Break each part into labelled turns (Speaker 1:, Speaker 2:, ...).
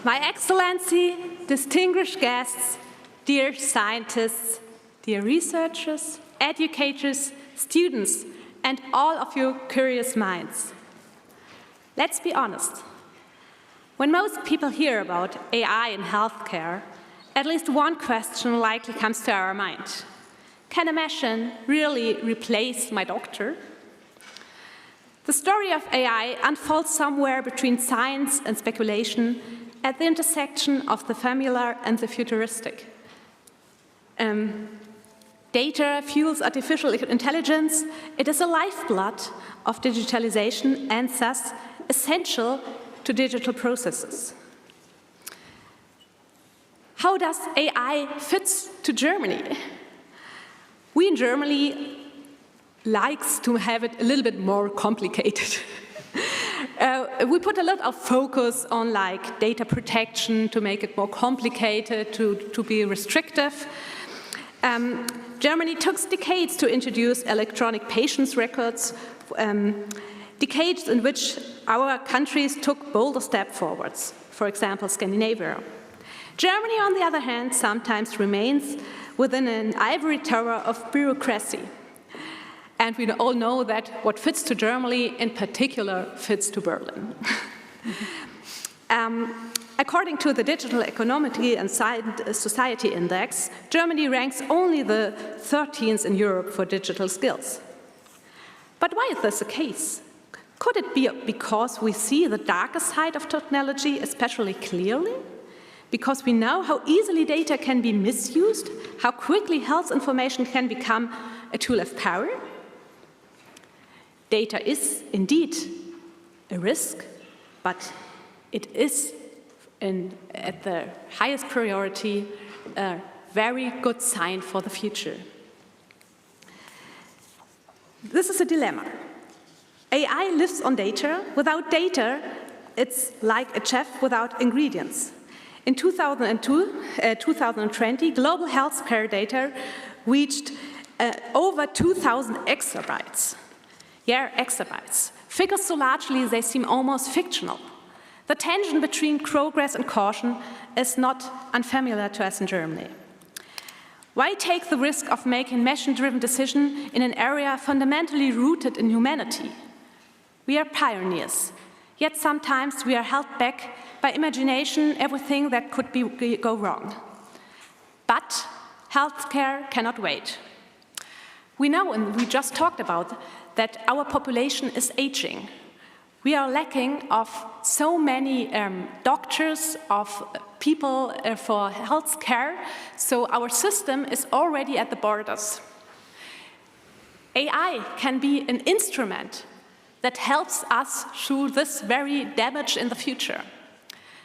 Speaker 1: My Excellency, distinguished guests, dear scientists, dear researchers, educators, students, and all of you curious minds. Let's be honest. When most people hear about AI in healthcare, at least one question likely comes to our mind. Can a machine really replace my doctor? The story of AI unfolds somewhere between science and speculation at the intersection of the familiar and the futuristic. Data fuels artificial intelligence. It is a lifeblood of digitalization and thus essential to digital processes. How does AI fit to Germany? We in Germany likes to have it a little bit more complicated. We put a lot of focus on data protection to make it more complicated, to be restrictive. Germany took decades to introduce electronic patients records, decades in which our countries took bolder steps forwards, for example, Scandinavia. Germany, on the other hand, sometimes remains within an ivory tower of bureaucracy. And we all know that what fits to Germany, in particular, fits to Berlin. According to the Digital Economy and Society Index, Germany ranks only the 13th in Europe for digital skills. But why is this the case? Could it be because we see the darker side of technology especially clearly? Because we know how easily data can be misused, how quickly health information can become a tool of power? Data is indeed a risk, but it is at the highest priority a very good sign for the future. This is a dilemma. AI lives on data. Without data, it's like a chef without ingredients. In 2020, global healthcare data reached over 2,000 exabytes. Yeah, exabytes. Figures so largely they seem almost fictional. The tension between progress and caution is not unfamiliar to us in Germany. Why take the risk of making machine-driven decisions in an area fundamentally rooted in humanity? We are pioneers, yet sometimes we are held back by imagination, everything that could go wrong. But healthcare cannot wait. We know, and we just talked about, that our population is aging. We are lacking of so many doctors, of people for health care, so our system is already at the borders. AI can be an instrument that helps us through this very damage in the future.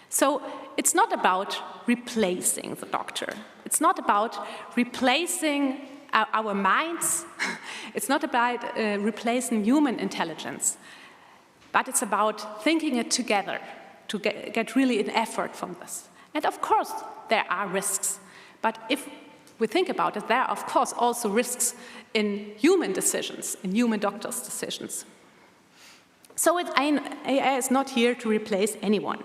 Speaker 1: So it's not about replacing the doctor. It's not about replacing our minds. It's not about replacing human intelligence. But it's about thinking it together to get really an effort from this. And of course, there are risks. But if we think about it, there are, of course, also risks in human decisions, in human doctors' decisions. So AI is not here to replace anyone.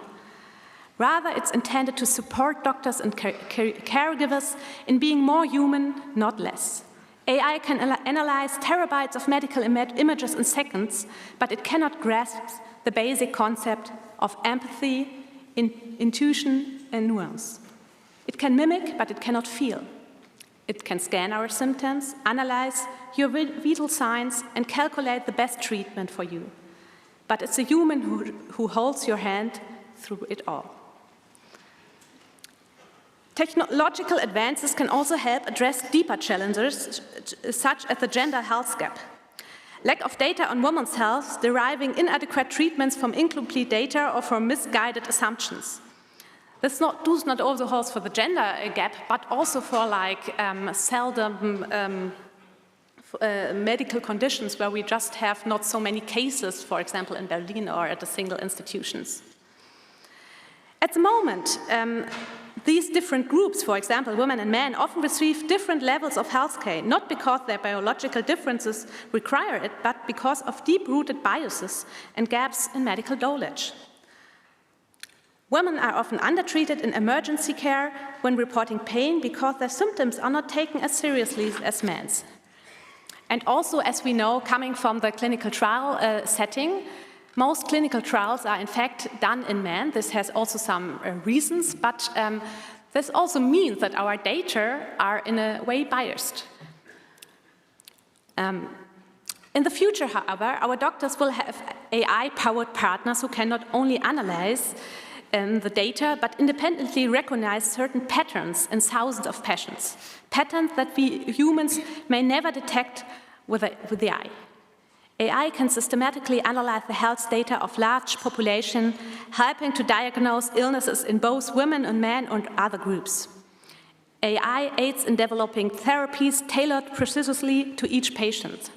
Speaker 1: Rather, it's intended to support doctors and caregivers in being more human, not less. AI can analyze terabytes of medical images in seconds, but it cannot grasp the basic concept of empathy, intuition, and nuance. It can mimic, but it cannot feel. It can scan our symptoms, analyze your vital signs, and calculate the best treatment for you. But it's a human who holds your hand through it all. Technological advances can also help address deeper challenges, such as the gender health gap. Lack of data on women's health, deriving inadequate treatments from incomplete data or from misguided assumptions. This does not also hold for the gender gap, but also for seldom medical conditions where we just have not so many cases, for example, in Berlin or at the single institutions. At the moment, these different groups, for example, women and men, often receive different levels of health care, not because their biological differences require it, but because of deep-rooted biases and gaps in medical knowledge. Women are often undertreated in emergency care when reporting pain because their symptoms are not taken as seriously as men's. And also, as we know, coming from the clinical trial setting, most clinical trials are in fact done in men. This has also some reasons, but this also means that our data are in a way biased. In the future, however, our doctors will have AI-powered partners who can not only analyze the data, but independently recognize certain patterns in thousands of patients, patterns that we humans may never detect with the eye. AI can systematically analyze the health data of large population, helping to diagnose illnesses in both women and men and other groups. AI aids in developing therapies tailored precisely to each patient.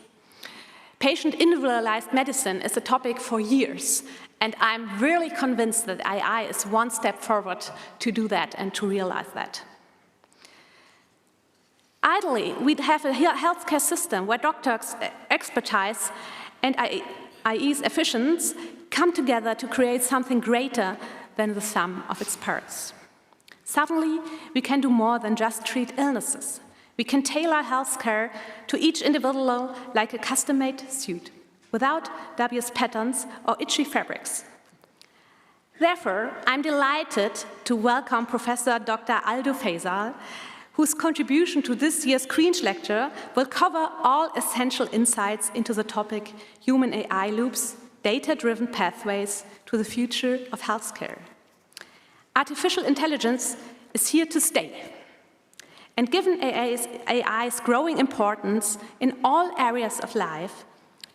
Speaker 1: Patient-individualized medicine is a topic for years, and I'm really convinced that AI is one step forward to do that and to realize that. Ideally, we'd have a healthcare system where doctors' expertise and AI's efficiency come together to create something greater than the sum of its parts. Suddenly, we can do more than just treat illnesses. We can tailor healthcare to each individual like a custom-made suit, without dubious patterns or itchy fabrics. Therefore, I'm delighted to welcome Professor Dr. Aldo Faisal, whose contribution to this year's Green's lecture will cover all essential insights into the topic Human-AI Loops, Data-Driven Pathways to the Future of Healthcare. Artificial intelligence is here to stay. And given AI's growing importance in all areas of life,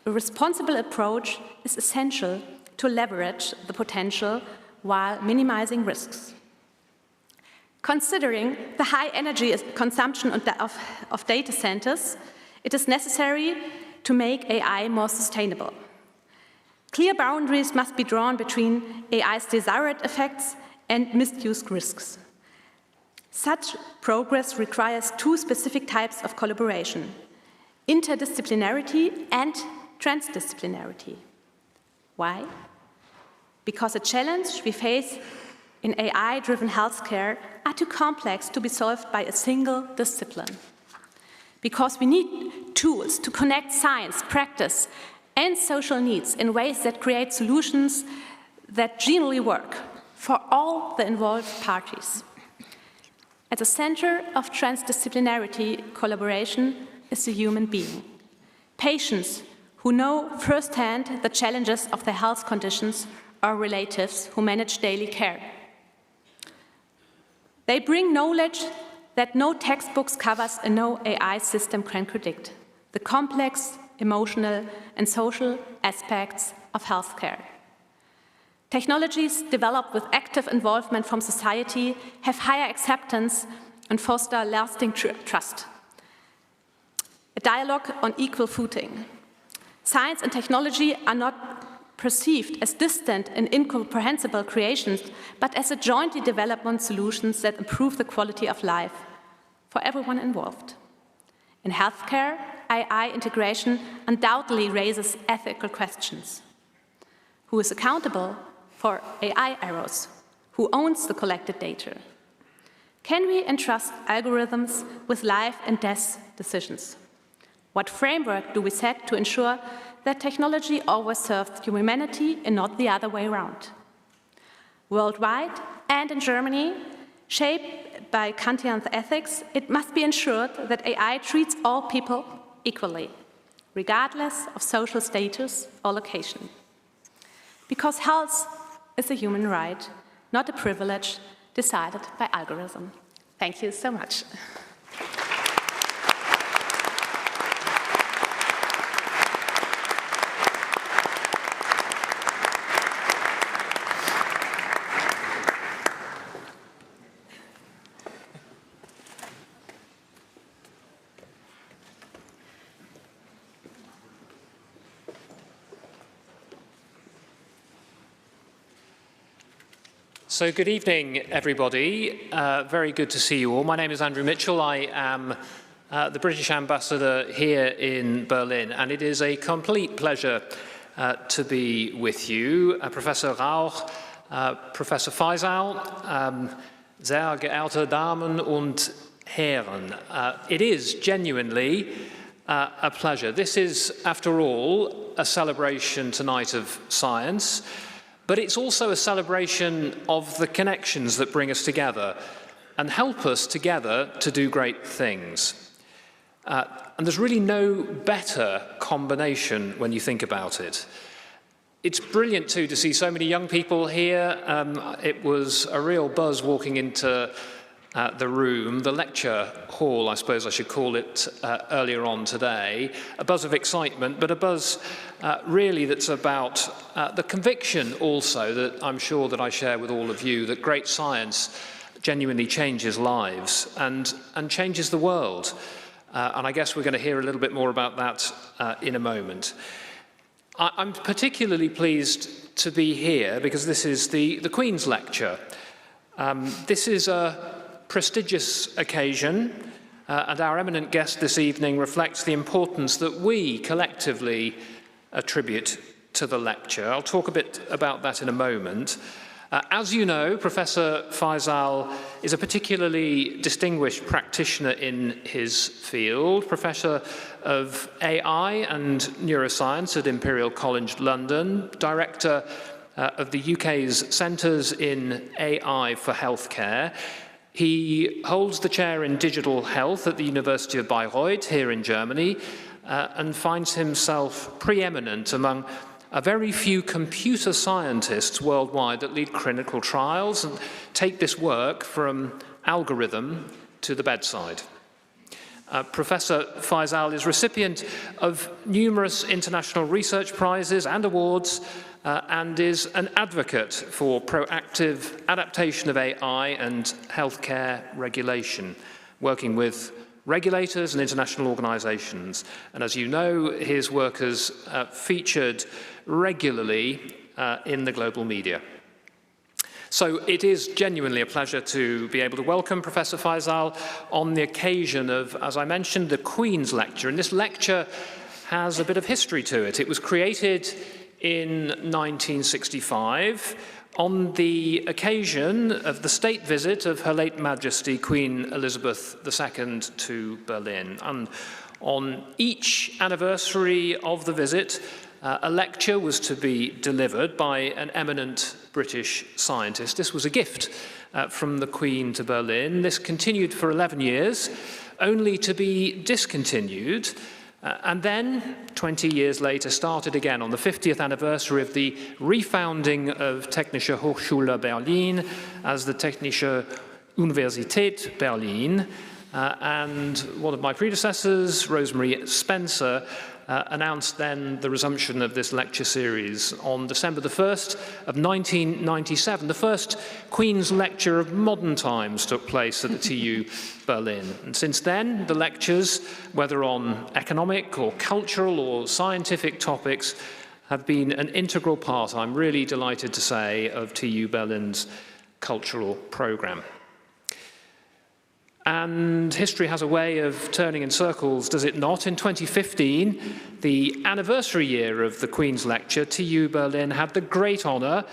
Speaker 1: a responsible approach is essential to leverage the potential while minimizing risks. Considering the high energy consumption of data centers, it is necessary to make AI more sustainable. Clear boundaries must be drawn between AI's desired effects and misused risks. Such progress requires two specific types of collaboration: interdisciplinarity and transdisciplinarity. Why? Because the challenge we face in AI-driven healthcare are too complex to be solved by a single discipline. Because we need tools to connect science, practice, and social needs in ways that create solutions that genuinely work for all the involved parties. At the center of transdisciplinarity collaboration is the human being. Patients who know firsthand the challenges of their health conditions or relatives who manage daily care. They bring knowledge that no textbooks covers and no AI system can predict: the complex, emotional, and social aspects of healthcare. Technologies developed with active involvement from society have higher acceptance and foster lasting trust. A dialogue on equal footing. Science and technology are not perceived as distant and incomprehensible creations, but as a jointly development solutions that improve the quality of life for everyone involved. In healthcare, AI integration undoubtedly raises ethical questions. Who is accountable for AI errors? Who owns the collected data? Can we entrust algorithms with life and death decisions? What framework do we set to ensure that technology always serves humanity and not the other way around? Worldwide and in Germany, shaped by Kantian ethics, it must be ensured that AI treats all people equally, regardless of social status or location. Because health is a human right, not a privilege decided by algorithm. Thank you so much.
Speaker 2: So good evening, everybody. Very good to see you all. My name is Andrew Mitchell. I am the British Ambassador here in Berlin, and it is a complete pleasure to be with you. Professor Rauch Professor Faisal, sehr geehrte Damen und Herren, it is genuinely a pleasure. This is, after all, a celebration tonight of science, but it's also a celebration of the connections that bring us together and help us together to do great things. And there's really no better combination when you think about it. It's brilliant, too, to see so many young people here. It was a real buzz walking into the room, the lecture hall, I suppose I should call it, earlier on today. A buzz of excitement, but a buzz really that's about the conviction also that I'm sure that I share with all of you, that great science genuinely changes lives and changes the world. And I guess we're going to hear a little bit more about that in a moment. I'm particularly pleased to be here because this is the Queen's Lecture. This is a prestigious occasion, and our eminent guest this evening reflects the importance that we collectively attribute to the lecture. I'll talk a bit about that in a moment. As you know, Professor Faisal is a particularly distinguished practitioner in his field, Professor of AI and Neuroscience at Imperial College London, Director of the UK's Centres in AI for Healthcare. He holds the chair in digital health at the University of Bayreuth here in Germany and finds himself preeminent among a very few computer scientists worldwide that lead clinical trials and take this work from algorithm to the bedside. Professor Faisal is recipient of numerous international research prizes and awards and is an advocate for proactive adaptation of AI and healthcare regulation, working with regulators and international organizations. And as you know, his work has featured regularly in the global media. So it is genuinely a pleasure to be able to welcome Professor Faisal on the occasion of, as I mentioned, the Queen's Lecture. And this lecture has a bit of history to it. It was created in 1965 on the occasion of the state visit of Her late Majesty Queen Elizabeth II to Berlin. And on each anniversary of the visit, a lecture was to be delivered by an eminent British scientist. This was a gift from the Queen to Berlin. This continued for 11 years, only to be discontinued, and then, 20 years later, started again on the 50th anniversary of the refounding of Technische Hochschule Berlin as the Technische Universität Berlin. And one of my predecessors, Rosemary Spencer, announced then the resumption of this lecture series on December the 1st of 1997. The first Queen's Lecture of modern times took place at the TU Berlin. And since then, the lectures, whether on economic or cultural or scientific topics, have been an integral part, I'm really delighted to say, of TU Berlin's cultural programme. And history has a way of turning in circles, does it not? In 2015, the anniversary year of the Queen's Lecture, TU Berlin had the great honour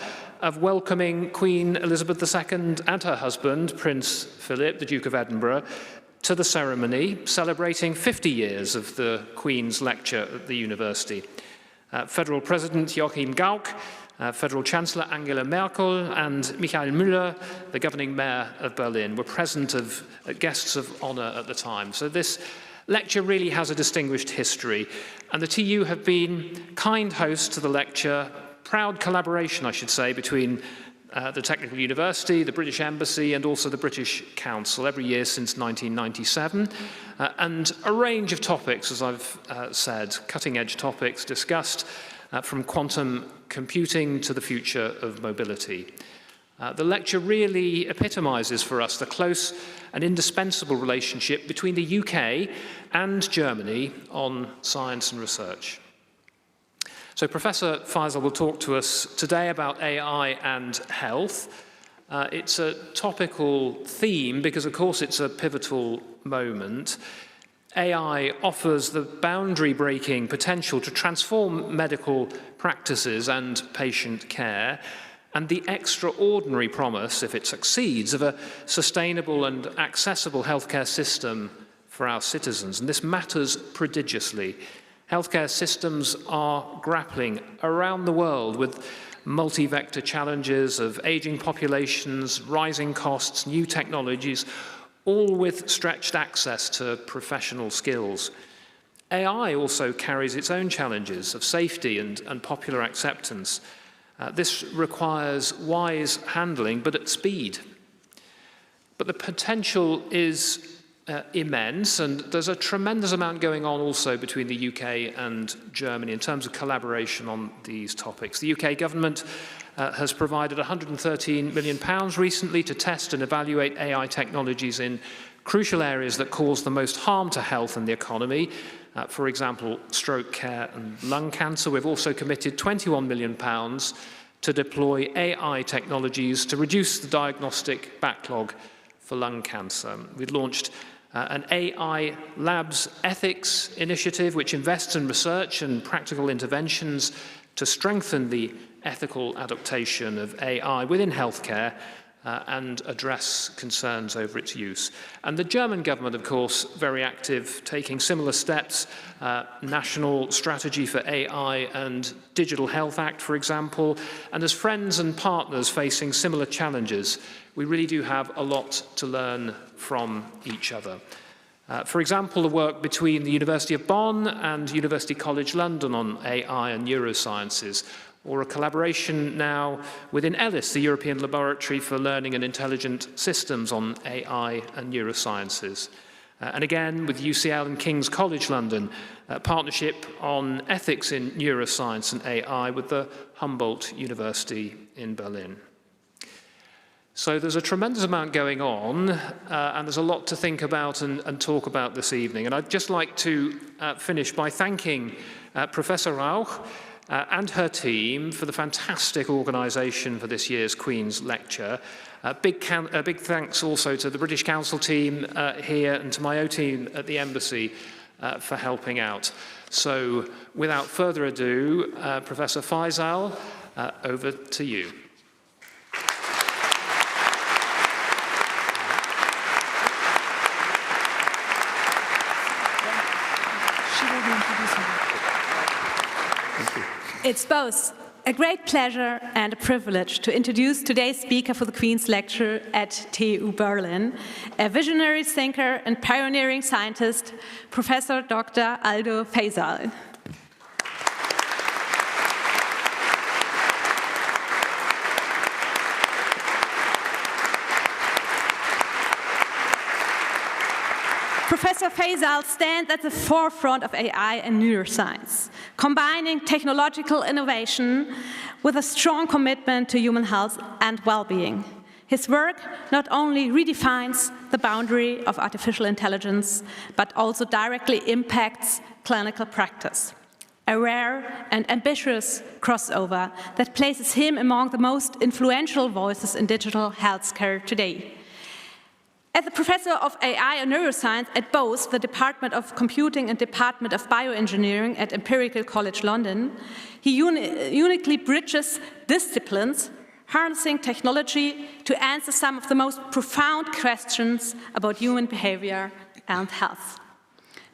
Speaker 2: of welcoming Queen Elizabeth II and her husband, Prince Philip, the Duke of Edinburgh, to the ceremony, celebrating 50 years of the Queen's Lecture at the university. Federal President Joachim Gauck, Federal Chancellor Angela Merkel and Michael Müller, the governing mayor of Berlin, were present as guests of honour at the time. So this lecture really has a distinguished history, and the TU have been kind hosts to the lecture, proud collaboration, I should say, between the Technical University, the British Embassy, and also the British Council every year since 1997, and a range of topics, as I've said, cutting-edge topics discussed, from quantum computing to the future of mobility. The lecture really epitomises for us the close and indispensable relationship between the UK and Germany on science and research. So Professor Faisal will talk to us today about AI and health. It's a topical theme because, of course, it's a pivotal moment. AI offers the boundary-breaking potential to transform medical practices and patient care. and the extraordinary promise, if it succeeds, of a sustainable and accessible healthcare system for our citizens. And this matters prodigiously. Healthcare systems are grappling around the world with multi-vector challenges of aging populations, rising costs, new technologies, all with stretched access to professional skills. AI also carries its own challenges of safety and popular acceptance. This requires wise handling, but at speed. But the potential is immense, and there's a tremendous amount going on also between the UK and Germany in terms of collaboration on these topics. The UK government has provided £113 million recently to test and evaluate AI technologies in crucial areas that cause the most harm to health and the economy. For example, stroke care and lung cancer. We've also committed £21 million to deploy AI technologies to reduce the diagnostic backlog for lung cancer. We've launched an AI Labs ethics initiative which invests in research and practical interventions to strengthen the ethical adaptation of AI within healthcare and address concerns over its use. And the German government, of course, very active, taking similar steps, National Strategy for AI and Digital Health Act, for example, and as friends and partners facing similar challenges, we really do have a lot to learn from each other. For example, the work between the University of Bonn and University College London on AI and neurosciences, or a collaboration now within ELIS, the European Laboratory for Learning and Intelligent Systems on AI and neurosciences. And again, with UCL and King's College London, a partnership on ethics in neuroscience and AI with the Humboldt University in Berlin. So there's a tremendous amount going on, and there's a lot to think about and talk about this evening. And I'd just like to finish by thanking Professor Rauch and her team for the fantastic organisation for this year's Queen's Lecture. Big thanks also to the British Council team here and to my own team at the Embassy for helping out. So without further ado, Professor Faisal, over to you.
Speaker 1: It's both a great pleasure and a privilege to introduce today's speaker for the Queen's Lecture at TU Berlin, a visionary thinker and pioneering scientist, Professor Dr. Aldo Faisal. Professor Faisal stands at the forefront of AI and neuroscience, combining technological innovation with a strong commitment to human health and well-being. His work not only redefines the boundary of artificial intelligence, but also directly impacts clinical practice, a rare and ambitious crossover that places him among the most influential voices in digital healthcare today. As a professor of AI and neuroscience at both the Department of Computing and Department of Bioengineering at Imperial College London, he uniquely bridges disciplines, harnessing technology to answer some of the most profound questions about human behavior and health.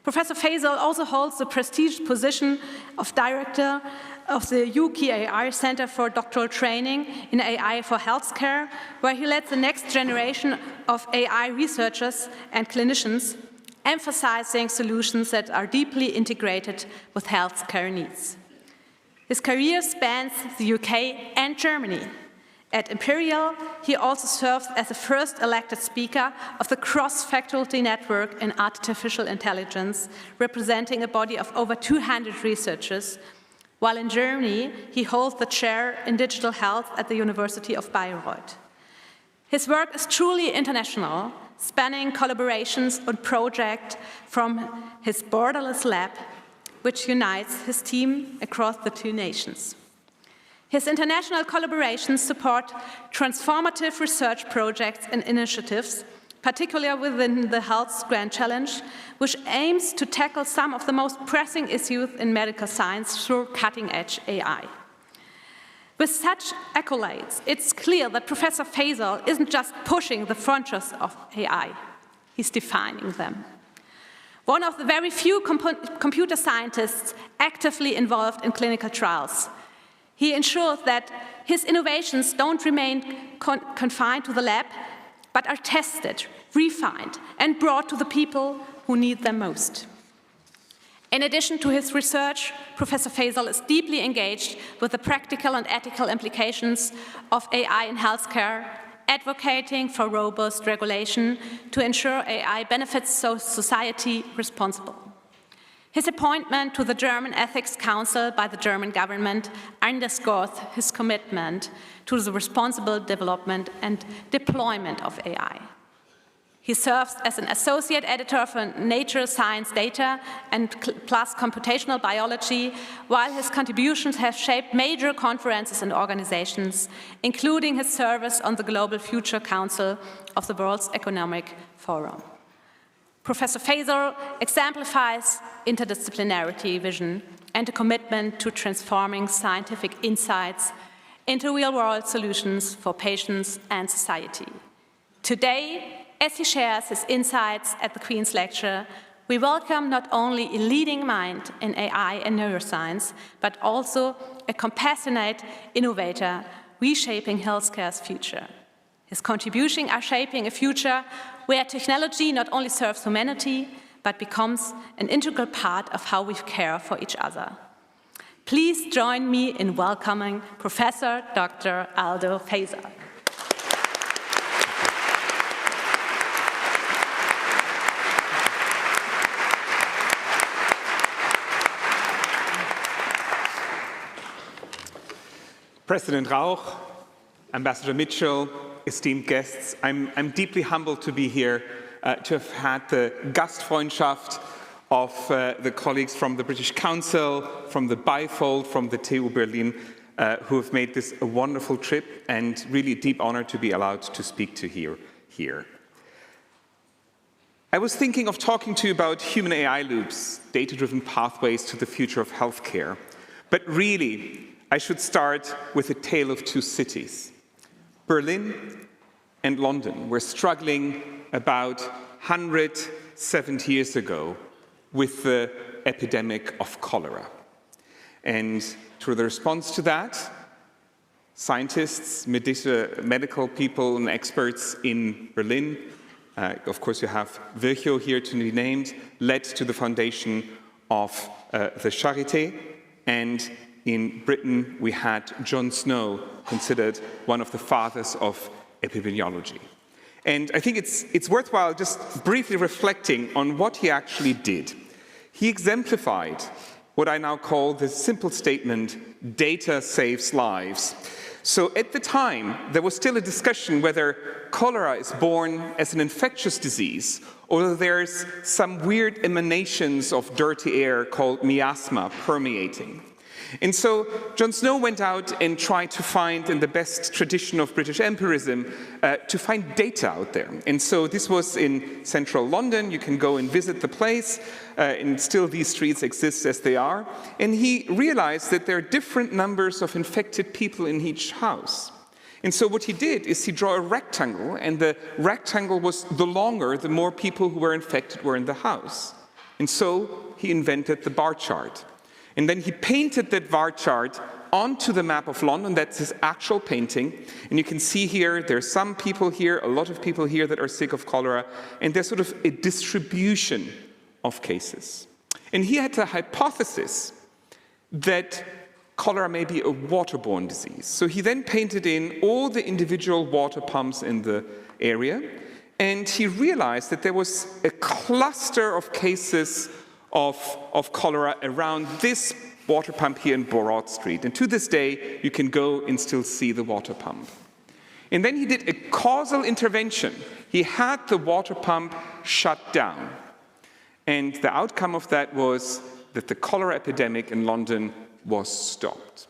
Speaker 1: Professor Faisal also holds the prestigious position of Director of the UK AI Center for Doctoral Training in AI for Healthcare, where he led the next generation of AI researchers and clinicians, emphasizing solutions that are deeply integrated with healthcare needs. His career spans the UK and Germany. At Imperial, he also serves as the first elected speaker of the cross-faculty network in artificial intelligence, representing a body of over 200 researchers, while in Germany, he holds the chair in digital health at the University of Bayreuth. His work is truly international, spanning collaborations on projects from his borderless lab, which unites his team across the two nations. His international collaborations support transformative research projects and initiatives, particularly within the Health Grand Challenge, which aims to tackle some of the most pressing issues in medical science through cutting-edge AI. With such accolades, it's clear that Professor Faisal isn't just pushing the frontiers of AI, he's defining them. One of the very few computer scientists actively involved in clinical trials, he ensures that his innovations don't remain confined to the lab, but are tested, refined, and brought to the people who need them most. In addition to his research, Professor Faisal is deeply engaged with the practical and ethical implications of AI in healthcare, advocating for robust regulation to ensure AI benefits society responsible. His appointment to the German Ethics Council by the German government underscores his commitment to the responsible development and deployment of AI. He serves as an associate editor for Nature Science Data and plus computational biology, while his contributions have shaped major conferences and organizations, including his service on the Global Future Council of the World Economic Forum. Professor Faisal exemplifies interdisciplinarity vision and a commitment to transforming scientific insights into real-world solutions for patients and society. Today, as he shares his insights at the Queen's Lecture, we welcome not only a leading mind in AI and neuroscience, but also a compassionate innovator reshaping healthcare's future. His contributions are shaping a future where technology not only serves humanity, but becomes an integral part of how we care for each other. Please join me in welcoming Professor Dr. Aldo Faisal.
Speaker 3: President Rauch, Ambassador Mitchell, esteemed guests, I'm deeply humbled to be here, to have had the Gastfreundschaft of the colleagues from the British Council, from the Bifold, from the TU Berlin, who have made this a wonderful trip and really a deep honor to be allowed to speak to here. I was thinking of talking to you about human AI loops, data-driven pathways to the future of healthcare, but really, I should start with a tale of two cities. Berlin and London were struggling about 170 years ago with the epidemic of cholera. And through the response to that, scientists, medical people and experts in Berlin, of course you have Virchow here to be named, led to the foundation of the Charité, and in Britain, we had John Snow, considered one of the fathers of epidemiology. And I think it's worthwhile just briefly reflecting on what he actually did. He exemplified what I now call the simple statement, data saves lives. So at the time, there was still a discussion whether cholera is born as an infectious disease or whether there's some weird emanations of dirty air called miasma permeating. And so John Snow went out and tried to find, in the best tradition of British empirism, to find data out there. And so this was in central London. You can go and visit the place, and still these streets exist as they are. And he realized that there are different numbers of infected people in each house. And so what he did is he drew a rectangle, and the rectangle was the longer, the more people who were infected were in the house. And so he invented the bar chart. And then he painted that bar chart onto the map of London. That's his actual painting. And you can see here, there's some people here, a lot of people here that are sick of cholera, and there's sort of a distribution of cases. And he had a hypothesis that cholera may be a waterborne disease. So he then painted in all the individual water pumps in the area, and he realized that there was a cluster of cases of cholera around this water pump here in Broad Street. And to this day, you can go and still see the water pump. And then he did a causal intervention. He had the water pump shut down. And the outcome of that was that the cholera epidemic in London was stopped.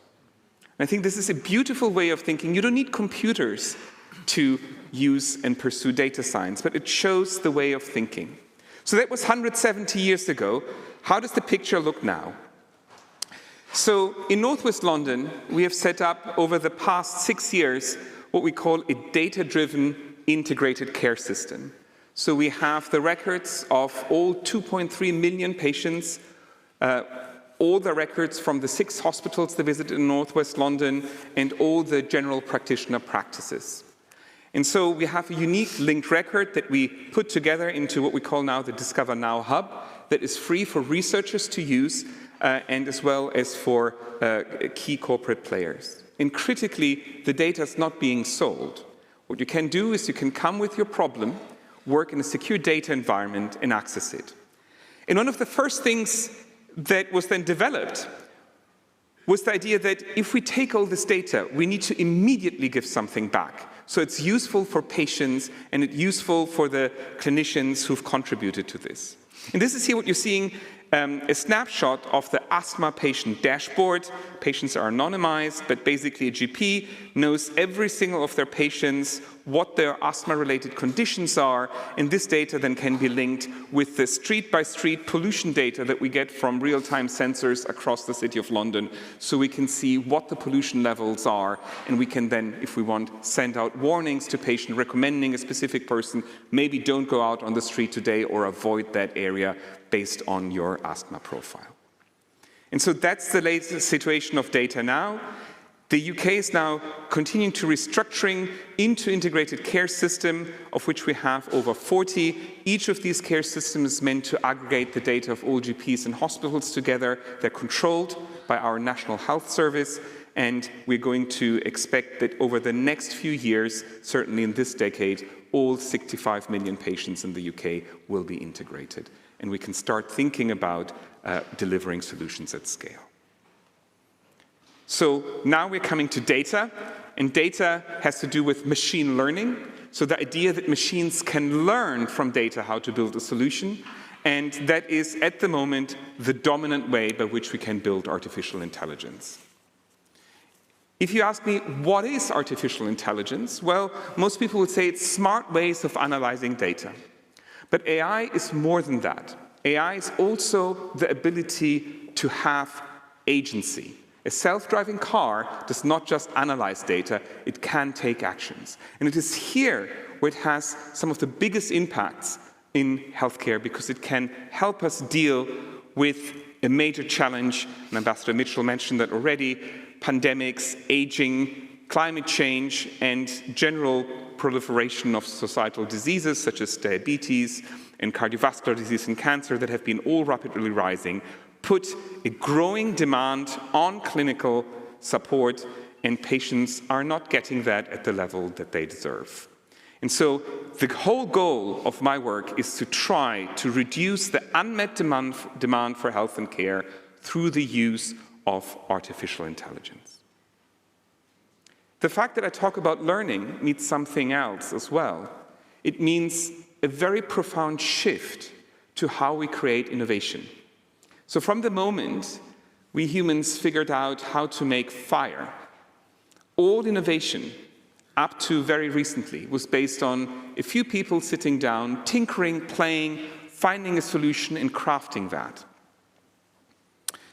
Speaker 3: And I think this is a beautiful way of thinking. You don't need computers to use and pursue data science, but it shows the way of thinking. So that was 170 years ago. How does the picture look now? So in Northwest London, we have set up over the past 6 years what we call a data-driven integrated care system. So we have the records of all 2.3 million patients, all the records from the 6 hospitals they visited in Northwest London, and all the general practitioner practices. And so we have a unique linked record that we put together into what we call now the Discover Now Hub that is free for researchers to use and as well as for key corporate players. And critically, the data is not being sold. What you can do is you can come with your problem, work in a secure data environment and access it. And one of the first things that was then developed was the idea that if we take all this data, we need to immediately give something back. So it's useful for patients and it's useful for the clinicians who've contributed to this. And this is here what you're seeing, a snapshot of the asthma patient dashboard. Patients are anonymized, but basically a GP knows every single of their patients, what their asthma-related conditions are, and this data then can be linked with the street-by-street pollution data that we get from real-time sensors across the City of London, so we can see what the pollution levels are, and we can then, if we want, send out warnings to patients recommending a specific person, maybe don't go out on the street today or avoid that area based on your asthma profile. And so that's the latest situation of data now. The UK is now continuing to restructuring into integrated care system, of which we have over 40. Each of these care systems is meant to aggregate the data of all GPs and hospitals together. They're controlled by our National Health Service, and we're going to expect that over the next few years, certainly in this decade, all 65 million patients in the UK will be integrated. And we can start thinking about delivering solutions at scale. So now we're coming to data, and data has to do with machine learning. So the idea that machines can learn from data how to build a solution, and that is at the moment the dominant way by which we can build artificial intelligence. If you ask me, what is artificial intelligence? Well, most people would say it's smart ways of analyzing data. But AI is more than that. AI is also the ability to have agency. A self-driving car does not just analyze data, it can take actions. And it is here where it has some of the biggest impacts in healthcare, because it can help us deal with a major challenge, and Ambassador Mitchell mentioned that already, pandemics, aging, climate change, and general proliferation of societal diseases such as diabetes and cardiovascular disease and cancer that have been all rapidly rising, put a growing demand on clinical support, and patients are not getting that at the level that they deserve. And so the whole goal of my work is to try to reduce the unmet demand for health and care through the use of artificial intelligence. The fact that I talk about learning means something else as well. It means a very profound shift to how we create innovation. So from the moment we humans figured out how to make fire, all innovation up to very recently was based on a few people sitting down, tinkering, playing, finding a solution and crafting that.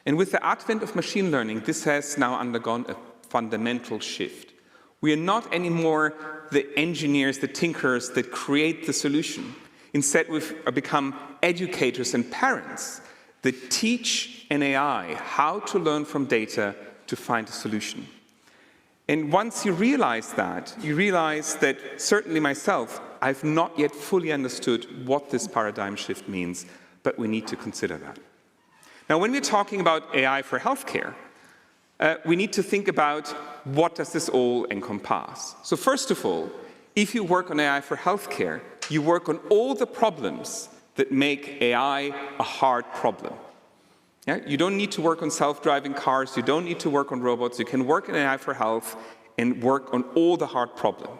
Speaker 3: And with the advent of machine learning, this has now undergone a fundamental shift. We are not anymore the engineers, the tinkers that create the solution. Instead, we've become educators and parents that teach an AI how to learn from data to find a solution. And once you realize that, certainly myself, I've not yet fully understood what this paradigm shift means, but we need to consider that. Now, when we're talking about AI for healthcare, we need to think about what does this all encompass. So first of all, if you work on AI for healthcare, you work on all the problems that make AI a hard problem. Yeah? You don't need to work on self-driving cars, you don't need to work on robots, you can work in AI for health and work on all the hard problems.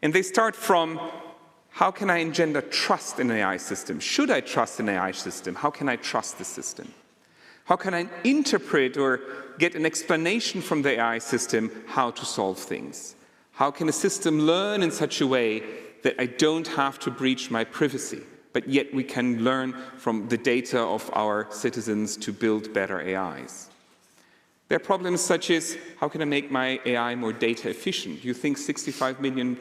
Speaker 3: And they start from, how can I engender trust in an AI system? Should I trust an AI system? How can I trust the system? How can I interpret or get an explanation from the AI system how to solve things? How can a system learn in such a way that I don't have to breach my privacy, but yet we can learn from the data of our citizens to build better AIs? There are problems such as, how can I make my AI more data efficient? You think 65 million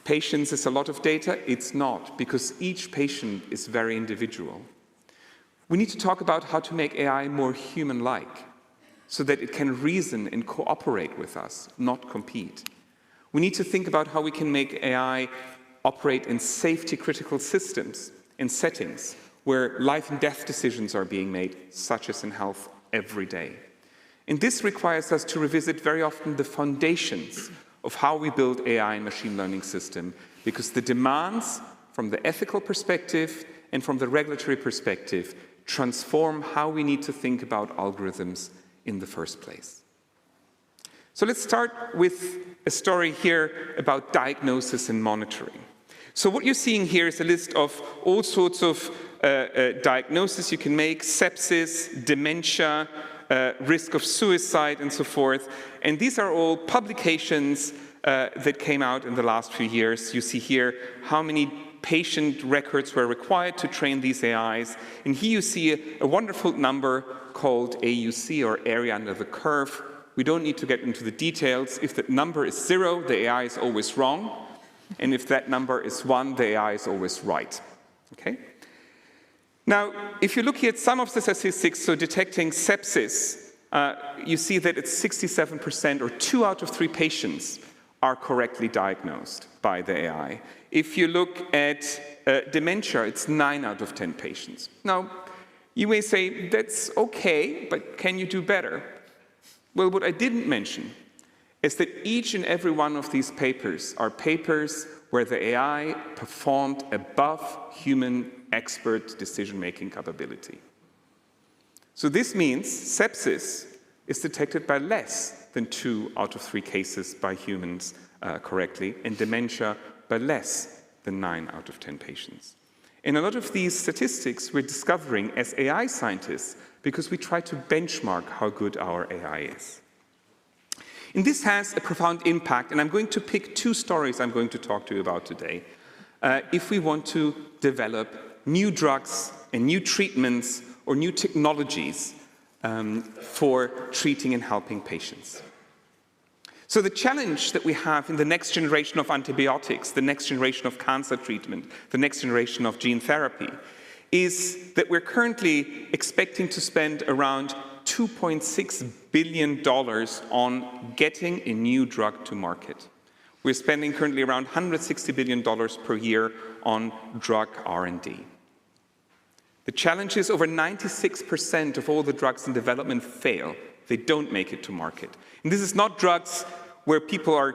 Speaker 3: patients is a lot of data? It's not, because each patient is very individual. We need to talk about how to make AI more human-like, so that it can reason and cooperate with us, not compete. We need to think about how we can make AI operate in safety-critical systems and settings where life and death decisions are being made, such as in health, every day. And this requires us to revisit very often the foundations of how we build AI and machine learning system, because the demands from the ethical perspective and from the regulatory perspective transform how we need to think about algorithms in the first place. So let's start with a story here about diagnosis and monitoring. So what you're seeing here is a list of all sorts of diagnoses you can make: sepsis, dementia, risk of suicide, and so forth. And these are all publications that came out in the last few years. You see here how many patient records were required to train these AIs. And here you see a wonderful number called AUC, or area under the curve. We don't need to get into the details. If that number is 0, the AI is always wrong. And if that number is 1, the AI is always right. Okay? Now, if you look here at some of the statistics, so detecting sepsis, you see that it's 67%, or 2 out of 3 patients are correctly diagnosed by the AI. If you look at dementia, it's 9 out of 10 patients. Now, you may say, that's okay, but can you do better? Well, what I didn't mention is that each and every one of these papers are papers where the AI performed above human expert decision-making capability. So this means sepsis is detected by less than 2 out of 3 cases by humans correctly, and dementia by less than 9 out of 10 patients. And a lot of these statistics we're discovering as AI scientists because we try to benchmark how good our AI is. And this has a profound impact, and I'm going to pick 2 stories I'm going to talk to you about today. If we want to develop new drugs and new treatments or new technologies for treating and helping patients. So the challenge that we have in the next generation of antibiotics, the next generation of cancer treatment, the next generation of gene therapy, is that we're currently expecting to spend around $2.6 billion on getting a new drug to market. We're spending currently around $160 billion per year on drug R&D. The challenge is over 96% of all the drugs in development fail. They don't make it to market. And this is not drugs where people are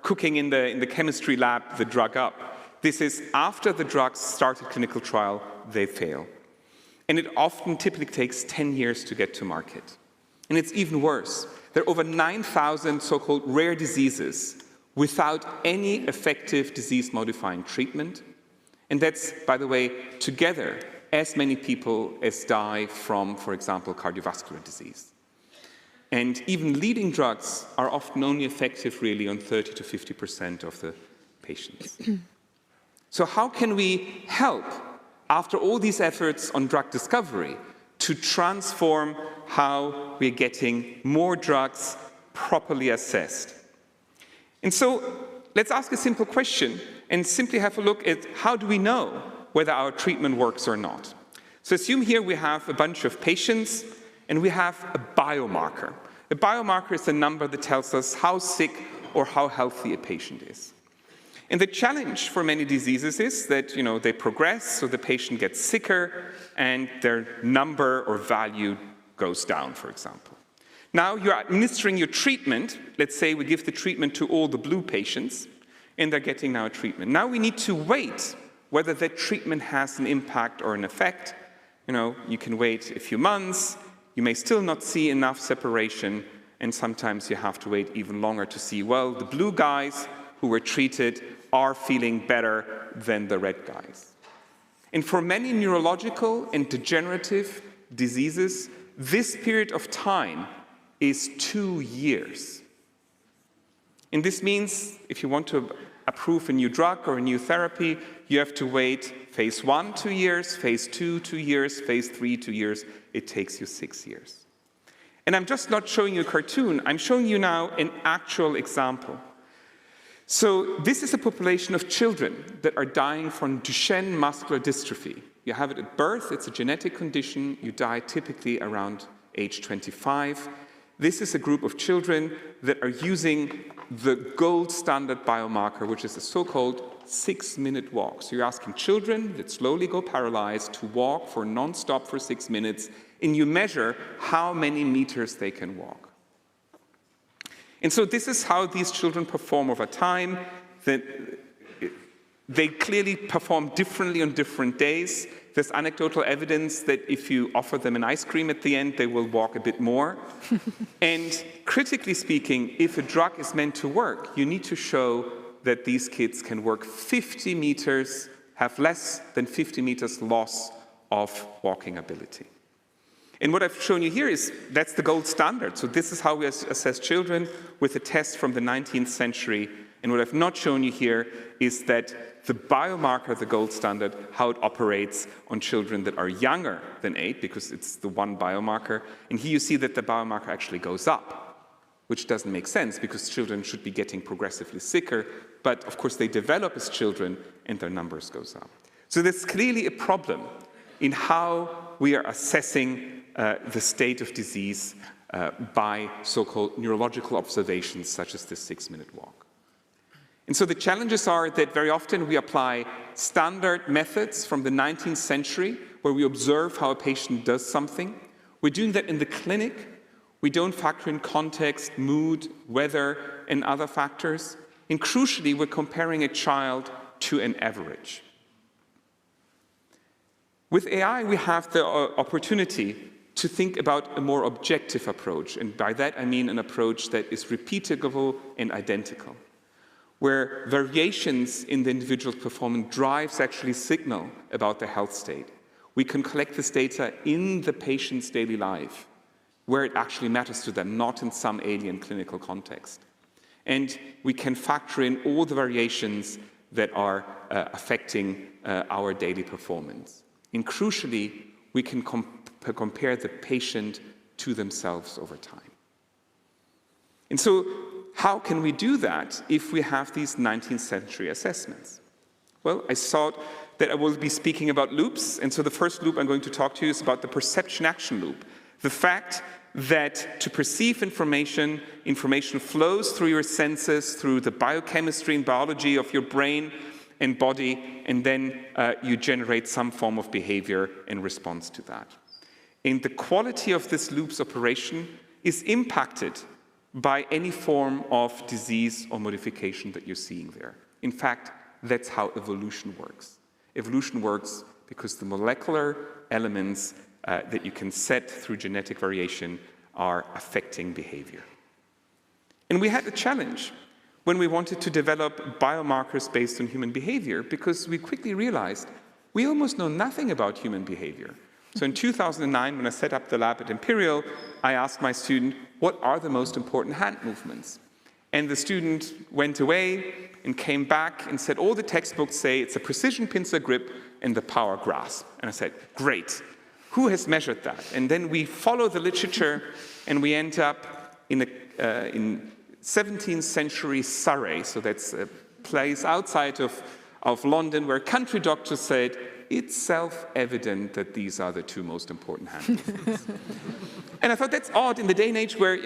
Speaker 3: cooking in the chemistry lab the drug up. This is after the drugs started clinical trial, they fail. And it often typically takes 10 years to get to market. And it's even worse. There are over 9,000 so-called rare diseases without any effective disease-modifying treatment. And that's, by the way, together, as many people as die from, for example, cardiovascular disease. And even leading drugs are often only effective really on 30 to 50% of the patients. So how can we help, after all these efforts on drug discovery, to transform how we're getting more drugs properly assessed? And so let's ask a simple question and simply have a look at how do we know whether our treatment works or not. So assume here we have a bunch of patients and we have a biomarker. A biomarker is a number that tells us how sick or how healthy a patient is. And the challenge for many diseases is that, they progress, so the patient gets sicker and their number or value goes down, for example. Now you're administering your treatment. Let's say we give the treatment to all the blue patients and they're getting now a treatment. Now we need to wait whether that treatment has an impact or an effect. You can wait a few months, you may still not see enough separation, and sometimes you have to wait even longer to see, well, the blue guys who were treated are feeling better than the red guys. And for many neurological and degenerative diseases, this period of time is 2 years. And this means if you want to approve a new drug or a new therapy, you have to wait phase 1, 2 years, phase 2, 2 years, phase 3, 2 years. It takes you 6 years. And I'm just not showing you a cartoon, I'm showing you now an actual example. So this is a population of children that are dying from Duchenne muscular dystrophy. You have it at birth, it's a genetic condition, you die typically around age 25. This is a group of children that are using the gold standard biomarker, which is a so-called 6-minute walk. So you're asking children that slowly go paralyzed to walk for non-stop for 6 minutes, and you measure how many meters they can walk. And so this is how these children perform over time. That they clearly perform differently on different days. There's anecdotal evidence that if you offer them an ice cream at the end, they will walk a bit more. And critically speaking, if a drug is meant to work, you need to show that these kids can work 50 meters, have less than 50 meters loss of walking ability. And what I've shown you here is that's the gold standard. So this is how we assess children with a test from the 19th century. And what I've not shown you here is that the biomarker, the gold standard, how it operates on children that are younger than 8, because it's the one biomarker. And here you see that the biomarker actually goes up, which doesn't make sense because children should be getting progressively sicker. But of course, they develop as children and their numbers goes up. So there's clearly a problem in how we are assessing the state of disease by so-called neurological observations, such as this 6-minute walk. And so the challenges are that very often we apply standard methods from the 19th century where we observe how a patient does something. We're doing that in the clinic. We don't factor in context, mood, weather, and other factors. And crucially, we're comparing a child to an average. With AI, we have the opportunity to think about a more objective approach. And by that, I mean an approach that is repeatable and identical, where variations in the individual's performance drives actually signal about their health state. We can collect this data in the patient's daily life, where it actually matters to them, not in some alien clinical context. And we can factor in all the variations that are affecting our daily performance. And crucially, we can compare the patient to themselves over time. And so, how can we do that if we have these 19th century assessments? Well, I thought that I will be speaking about loops, and so the first loop I'm going to talk to you is about the perception-action loop. The fact that to perceive information, information flows through your senses, through the biochemistry and biology of your brain and body, and then you generate some form of behavior in response to that. And the quality of this loop's operation is impacted by any form of disease or modification that you're seeing there. In fact, that's how evolution works. Evolution works because the molecular elements that you can set through genetic variation are affecting behavior. And we had a challenge when we wanted to develop biomarkers based on human behavior, because we quickly realized we almost know nothing about human behavior. So in 2009, when I set up the lab at Imperial, I asked my student, what are the most important hand movements? And the student went away and came back and said, all the textbooks say it's a precision pincer grip and the power grasp. And I said, great. Who has measured that? And then we follow the literature, and we end up in 17th century Surrey. So that's a place outside of London where country doctors said, it's self-evident that these are the two most important hand movements. And I thought that's odd in the day and age where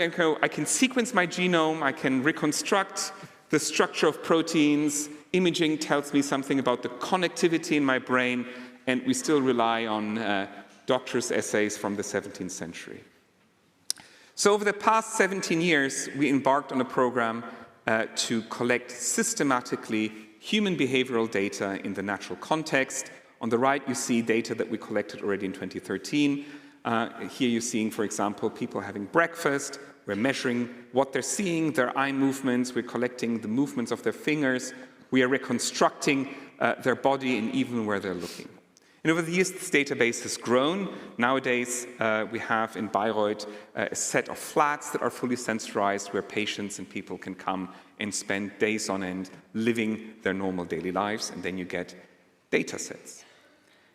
Speaker 3: I can sequence my genome, I can reconstruct the structure of proteins, imaging tells me something about the connectivity in my brain, and we still rely on doctors' essays from the 17th century. So over the past 17 years, we embarked on a program to collect systematically human behavioral data in the natural context. On the right, you see data that we collected already in 2013. Here you're seeing, for example, people having breakfast. We're measuring what they're seeing, their eye movements. We're collecting the movements of their fingers. We are reconstructing their body and even where they're looking. And over the years, this database has grown. Nowadays, we have in Bayreuth a set of flats that are fully sensorized where patients and people can come and spend days on end living their normal daily lives, and then you get data sets.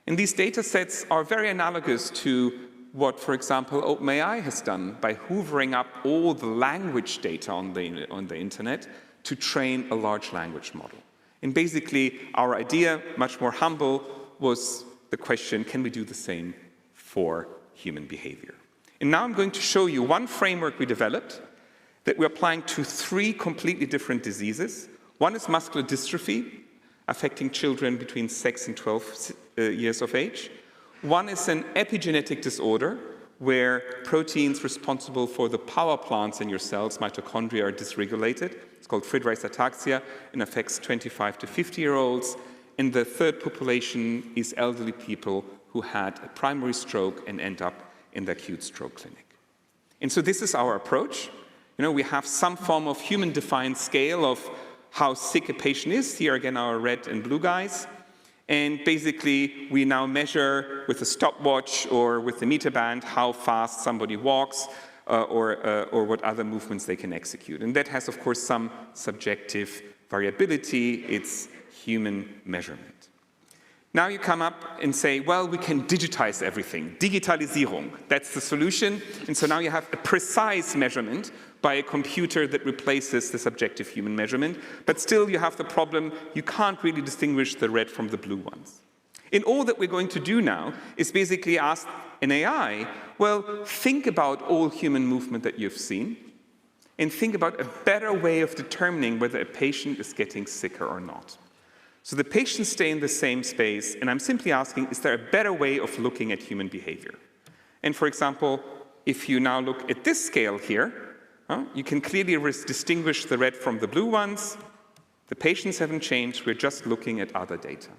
Speaker 3: And these data sets are very analogous to what, for example, OpenAI has done by hoovering up all the language data on the internet to train a large language model. And basically, our idea, much more humble, was the question, can we do the same for human behavior? And now I'm going to show you one framework we developed that we're applying to 3 completely different diseases. One is muscular dystrophy, affecting children between 6 and 12 years of age. One is an epigenetic disorder, where proteins responsible for the power plants in your cells, mitochondria, are dysregulated. It's called Friedreich's ataxia and affects 25 to 50-year-olds. And the third population is elderly people who had a primary stroke and end up in the acute stroke clinic. And so this is our approach. We have some form of human-defined scale of how sick a patient is. Here again, our red and blue guys. And basically, we now measure with a stopwatch or with the meter band how fast somebody walks or what other movements they can execute. And that has, of course, some subjective variability. It's human measurement. Now you come up and say, well, we can digitize everything. Digitalisierung, that's the solution. And so now you have a precise measurement by a computer that replaces the subjective human measurement. But still you have the problem, you can't really distinguish the red from the blue ones. And all that we're going to do now is basically ask an AI, well, think about all human movement that you've seen, and think about a better way of determining whether a patient is getting sicker or not. So the patients stay in the same space, and I'm simply asking, is there a better way of looking at human behavior? And for example, if you now look at this scale here, you can clearly distinguish the red from the blue ones. The patients haven't changed, we're just looking at other data.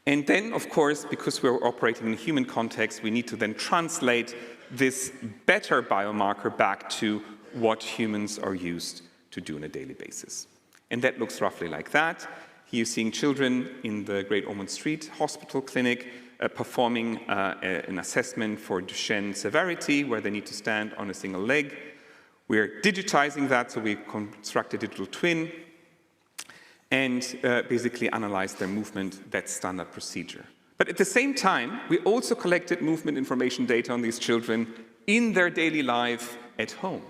Speaker 3: And then, of course, because we're operating in a human context, we need to then translate this better biomarker back to what humans are used to do on a daily basis. And that looks roughly like that. Here you're seeing children in the Great Ormond Street Hospital Clinic performing an assessment for Duchenne severity, where they need to stand on a single leg. We're digitizing that, so we construct a digital twin and basically analyze their movement. That's standard procedure. But at the same time, we also collected movement information data on these children in their daily life at home.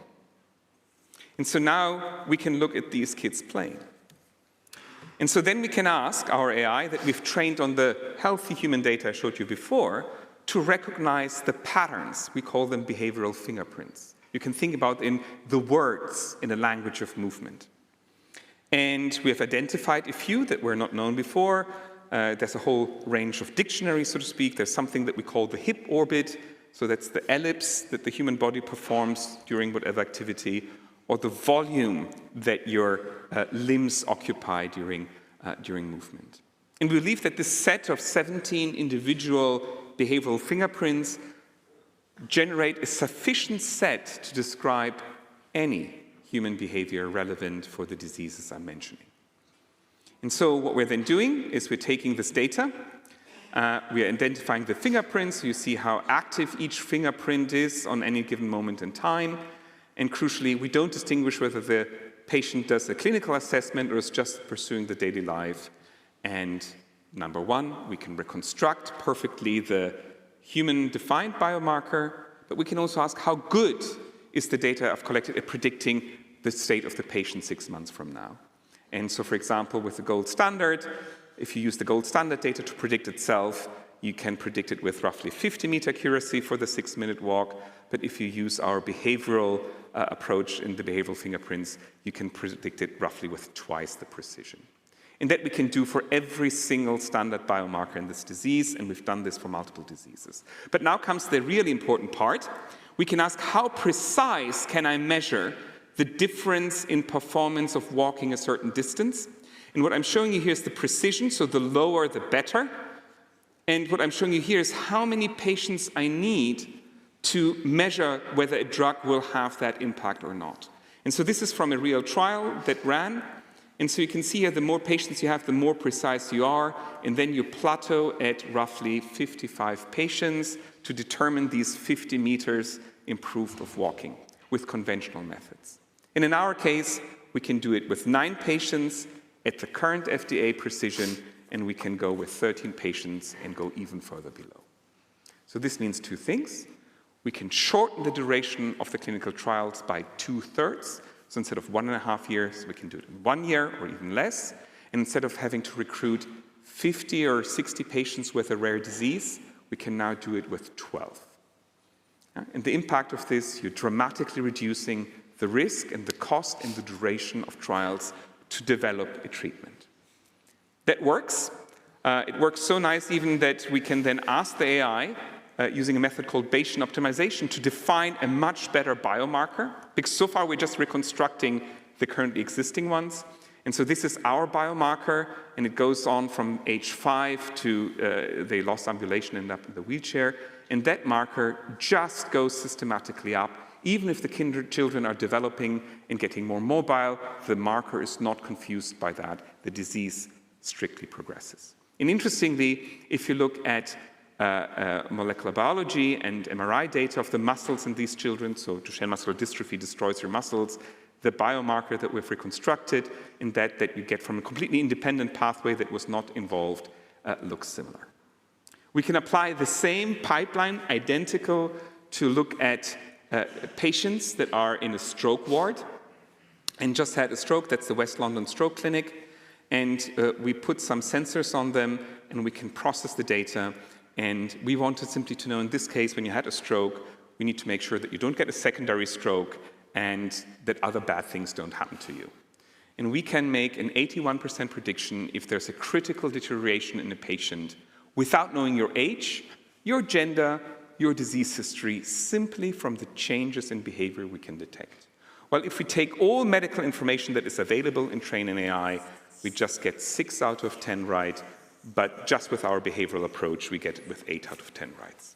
Speaker 3: And so now we can look at these kids playing. And so then we can ask our AI that we've trained on the healthy human data I showed you before to recognize the patterns. We call them behavioral fingerprints. You can think about in the words in a language of movement. And we have identified a few that were not known before. There's a whole range of dictionaries, so to speak. There's something that we call the hip orbit. So that's the ellipse that the human body performs during whatever activity, or the volume that your limbs occupy during movement. And we believe that this set of 17 individual behavioral fingerprints generate a sufficient set to describe any human behavior relevant for the diseases I'm mentioning. And so what we're then doing is we're taking this data, we are identifying the fingerprints, so you see how active each fingerprint is on any given moment in time. And crucially, we don't distinguish whether the patient does a clinical assessment or is just pursuing the daily life. And number one, we can reconstruct perfectly the human-defined biomarker, but we can also ask how good is the data I've collected at predicting the state of the patient 6 months from now. And so, for example, with the gold standard, if you use the gold standard data to predict itself, you can predict it with roughly 50-meter accuracy for the 6-minute walk. But if you use our behavioral approach in the behavioral fingerprints, you can predict it roughly with twice the precision. And that we can do for every single standard biomarker in this disease, and we've done this for multiple diseases. But now comes the really important part. We can ask, how precise can I measure the difference in performance of walking a certain distance? And what I'm showing you here is the precision, so the lower the better. And what I'm showing you here is how many patients I need to measure whether a drug will have that impact or not. And so this is from a real trial that ran. And so you can see here, the more patients you have, the more precise you are. And then you plateau at roughly 55 patients to determine these 50 meters improved of walking with conventional methods. And in our case, we can do it with 9 patients at the current FDA precision, and we can go with 13 patients and go even further below. So this means two things. We can shorten the duration of the clinical trials by 2/3. So instead of 1.5 years, we can do it in 1 year or even less. And instead of having to recruit 50 or 60 patients with a rare disease, we can now do it with 12. And the impact of this, you're dramatically reducing the risk and the cost and the duration of trials to develop a treatment. That works. It works so nice even that we can then ask the AI, using a method called Bayesian optimization, to define a much better biomarker, because so far we're just reconstructing the currently existing ones. And so this is our biomarker, and it goes on from age 5 to they lost ambulation and end up in the wheelchair. And that marker just goes systematically up. Even if the children are developing and getting more mobile, the marker is not confused by that. The disease strictly progresses. And interestingly, if you look at molecular biology and MRI data of the muscles in these children, so Duchenne muscular dystrophy destroys your muscles, the biomarker that we've reconstructed in that you get from a completely independent pathway that was not involved looks similar. We can apply the same pipeline, identical, to look at patients that are in a stroke ward and just had a stroke. That's the West London Stroke Clinic. And we put some sensors on them, and we can process the data. And we wanted simply to know, in this case, when you had a stroke, we need to make sure that you don't get a secondary stroke and that other bad things don't happen to you. And we can make an 81% prediction if there's a critical deterioration in a patient without knowing your age, your gender, your disease history, simply from the changes in behavior we can detect. Well, if we take all medical information that is available and train an AI, we just get 6 out of 10 right, but just with our behavioral approach, we get it with 8 out of 10 rights.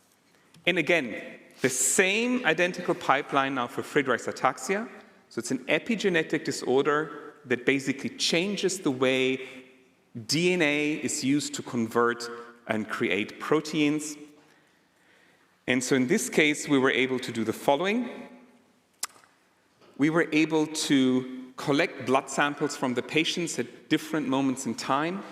Speaker 3: And again, the same identical pipeline now for Friedreich's ataxia. So it's an epigenetic disorder that basically changes the way DNA is used to convert and create proteins. And so in this case, we were able to do the following. We were able to collect blood samples from the patients at different moments in time.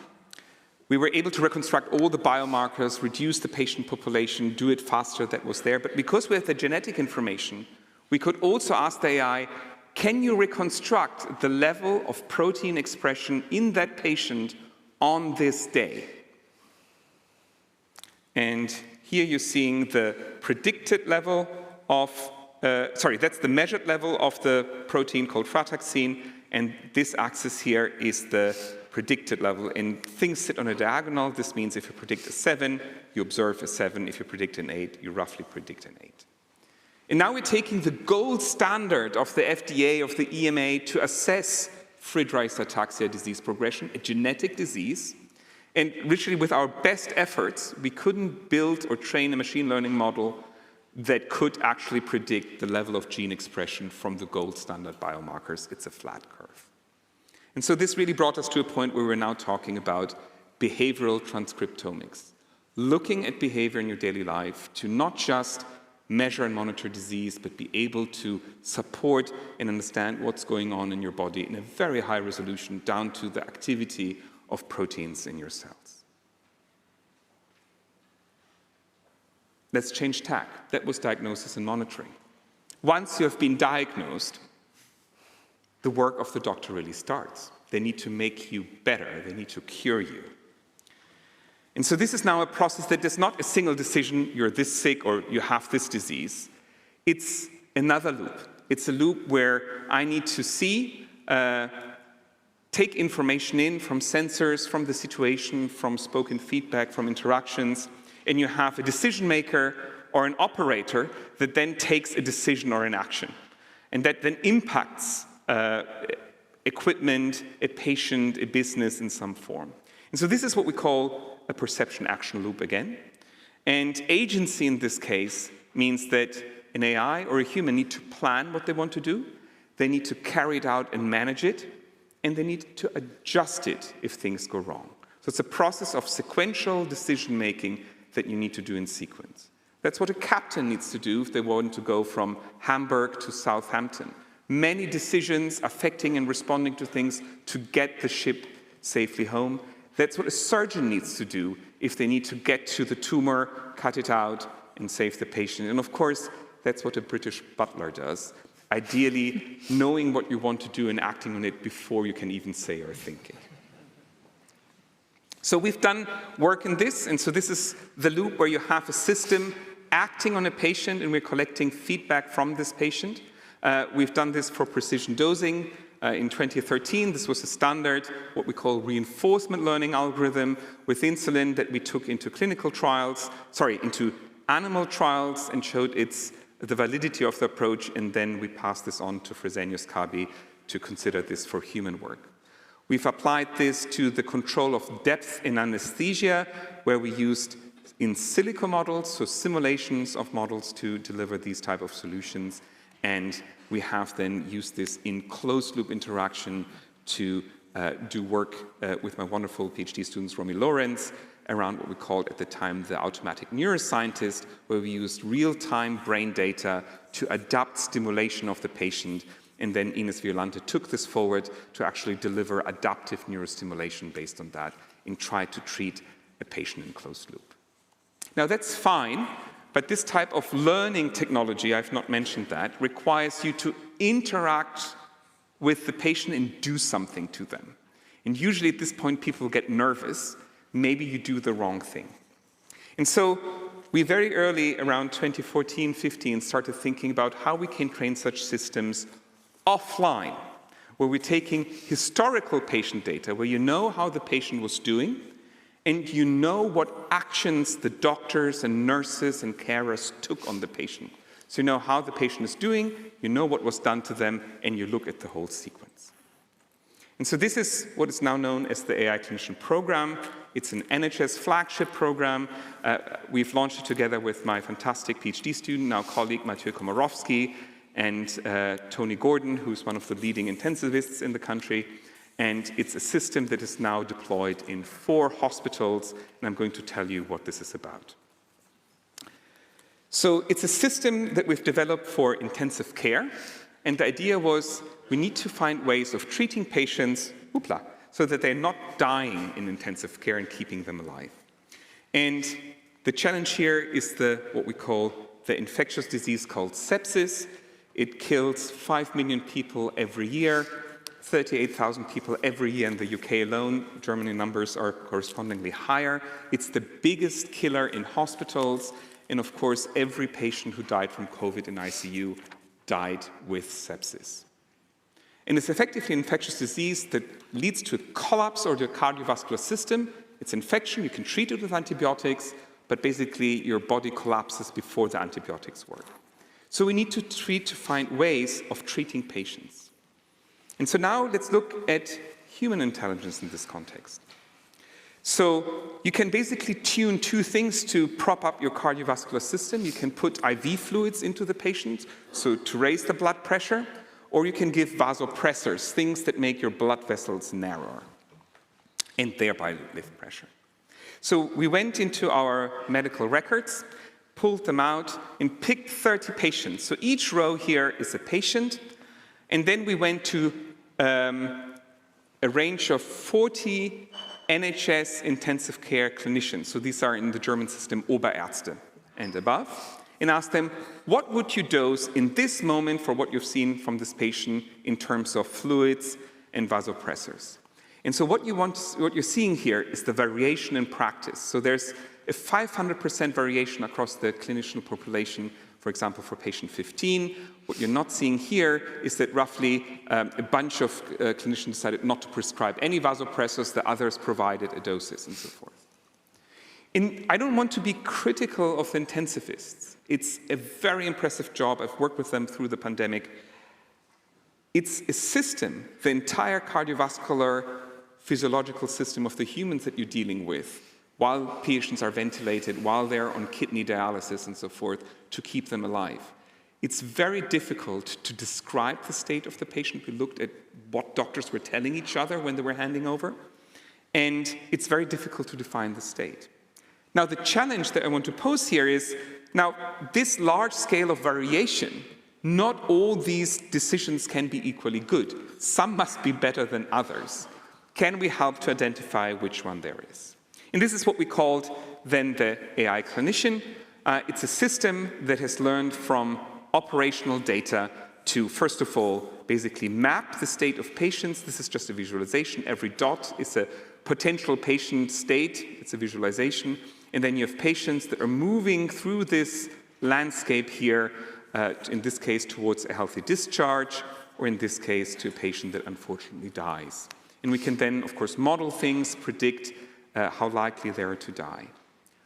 Speaker 3: We were able to reconstruct all the biomarkers, reduce the patient population, do it faster that was there. But because we have the genetic information, we could also ask the AI, can you reconstruct the level of protein expression in that patient on this day? And here you're seeing the predicted level of, that's the measured level of the protein called frataxin, and this axis here is the predicted level, and things sit on a diagonal. This means if you predict a 7, you observe a 7. If you predict an 8, you roughly predict an 8. And now we're taking the gold standard of the FDA, of the EMA, to assess Friedreich's ataxia disease progression, a genetic disease. And literally with our best efforts, we couldn't build or train a machine learning model that could actually predict the level of gene expression from the gold standard biomarkers. It's a flat curve. And so this really brought us to a point where we're now talking about behavioral transcriptomics, looking at behavior in your daily life to not just measure and monitor disease, but be able to support and understand what's going on in your body in a very high resolution, down to the activity of proteins in your cells. Let's change tack. That was diagnosis and monitoring. Once you have been diagnosed, the work of the doctor really starts. They need to make you better. They need to cure you. And so this is now a process that is not a single decision, you're this sick or you have this disease. It's another loop. It's a loop where I need to see, take information in from sensors, from the situation, from spoken feedback, from interactions, and you have a decision maker or an operator that then takes a decision or an action. And that then impacts equipment, a patient, a business in some form. And so this is what we call a perception action loop again. And agency in this case means that an AI or a human need to plan what they want to do, they need to carry it out and manage it, and they need to adjust it if things go wrong. So it's a process of sequential decision-making that you need to do in sequence. That's what a captain needs to do if they want to go from Hamburg to Southampton. Many decisions affecting and responding to things to get the ship safely home. That's what a surgeon needs to do if they need to get to the tumor, cut it out, and save the patient. And of course, that's what a British butler does, ideally knowing what you want to do and acting on it before you can even say or think it. So we've done work in this, and so this is the loop where you have a system acting on a patient and we're collecting feedback from this patient. We've done this for precision dosing. In 2013, this was a standard, what we call reinforcement learning algorithm with insulin that we took into into animal trials and showed the validity of the approach, and then we passed this on to Fresenius Kabi to consider this for human work. We've applied this to the control of depth in anesthesia, where we used in silico models, so simulations of models to deliver these type of solutions. And we have then used this in closed-loop interaction to do work with my wonderful PhD students, Romy Lawrence, around what we called at the time the automatic neuroscientist, where we used real-time brain data to adapt stimulation of the patient. And then Ines Violante took this forward to actually deliver adaptive neurostimulation based on that and try to treat a patient in closed loop. Now that's fine, but this type of learning technology, I've not mentioned that, requires you to interact with the patient and do something to them. And usually at this point people get nervous. Maybe you do the wrong thing. And so we very early, around 2014-15, started thinking about how we can train such systems offline, where we're taking historical patient data, where you know how the patient was doing, and you know what actions the doctors and nurses and carers took on the patient. So you know how the patient is doing, you know what was done to them, and you look at the whole sequence. And so this is what is now known as the AI Clinician Program. It's an NHS flagship program. We've launched it together with my fantastic PhD student, now colleague Mathieu Komorowski, and Tony Gordon, who's one of the leading intensivists in the country. And it's a system that is now deployed in 4 hospitals, and I'm going to tell you what this is about. So it's a system that we've developed for intensive care, and the idea was we need to find ways of treating patients, so that they're not dying in intensive care and keeping them alive. And the challenge here is what we call the infectious disease called sepsis. It kills 5 million people every year, 38,000 people every year in the UK alone. Germany numbers are correspondingly higher. It's the biggest killer in hospitals. And of course, every patient who died from COVID in ICU died with sepsis. And it's effectively an infectious disease that leads to a collapse of the cardiovascular system. It's infection, you can treat it with antibiotics, but basically your body collapses before the antibiotics work. So we need to find ways of treating patients. And so now let's look at human intelligence in this context. So you can basically tune 2 things to prop up your cardiovascular system. You can put IV fluids into the patient, so to raise the blood pressure, or you can give vasopressors, things that make your blood vessels narrower, and thereby lift pressure. So we went into our medical records, pulled them out, and picked 30 patients. So each row here is a patient, and then we went to a range of 40 NHS intensive care clinicians. So these are in the German system Oberärzte and above, and asked them, what would you dose in this moment for what you've seen from this patient in terms of fluids and vasopressors? And so what you're seeing here is the variation in practice. So there's a 500% variation across the clinician population, for example, for patient 15. What you're not seeing here is that roughly a bunch of clinicians decided not to prescribe any vasopressors, the others provided a doses and so forth. And I don't want to be critical of the intensivists. It's a very impressive job. I've worked with them through the pandemic. It's a system, the entire cardiovascular physiological system of the humans that you're dealing with, while patients are ventilated, while they're on kidney dialysis and so forth, to keep them alive. It's very difficult to describe the state of the patient. We looked at what doctors were telling each other when they were handing over, and it's very difficult to define the state. Now, the challenge that I want to pose here is, now, this large scale of variation, not all these decisions can be equally good. Some must be better than others. Can we help to identify which one there is? And this is what we called then the AI clinician. it's a system that has learned from operational data to, first of all, basically map the state of patients. This is just a visualization. Every dot is a potential patient state. It's a visualization. And then you have patients that are moving through this landscape here, in this case towards a healthy discharge, or in this case to a patient that unfortunately dies. And we can then, of course, model things, predict how likely they are to die.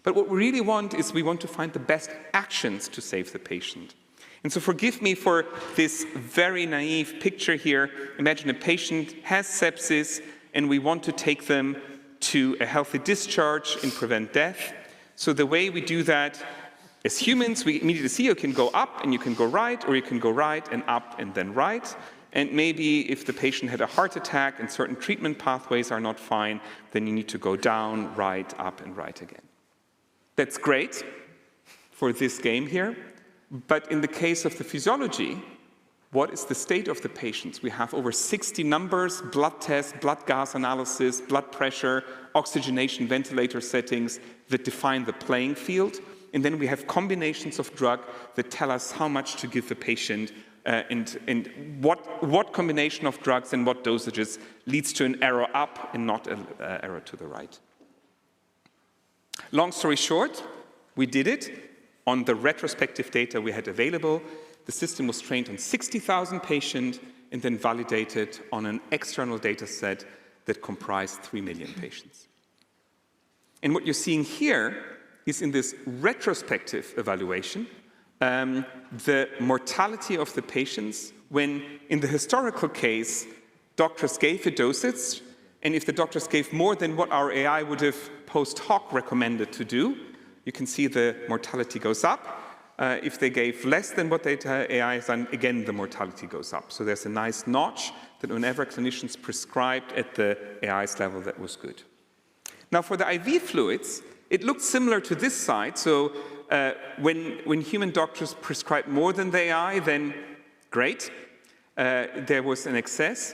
Speaker 3: But what we really want is we want to find the best actions to save the patient. And so forgive me for this very naive picture here. Imagine a patient has sepsis and we want to take them to a healthy discharge and prevent death. So the way we do that, as humans, we immediately see you can go up and you can go right, or you can go right and up and then right. And maybe if the patient had a heart attack and certain treatment pathways are not fine, then you need to go down, right, up, and right again. That's great for this game here. But in the case of the physiology, what is the state of the patients? We have over 60 numbers, blood tests, blood gas analysis, blood pressure, oxygenation, ventilator settings that define the playing field. And then we have combinations of drug that tell us how much to give the patient and what combination of drugs and what dosages leads to an arrow up and not an arrow to the right. Long story short, we did it on the retrospective data we had available. The system was trained on 60,000 patients and then validated on an external data set that comprised 3 million patients. And what you're seeing here is in this retrospective evaluation, the mortality of the patients when, in the historical case, doctors gave a dosage, and if the doctors gave more than what our AI would have post hoc recommended to do, you can see the mortality goes up. If they gave less than what the AI has done, again, the mortality goes up. So there's a nice notch that whenever clinicians prescribed at the AI's level, that was good. Now, for the IV fluids, it looked similar to this side. So when human doctors prescribed more than the AI, then great. There was an excess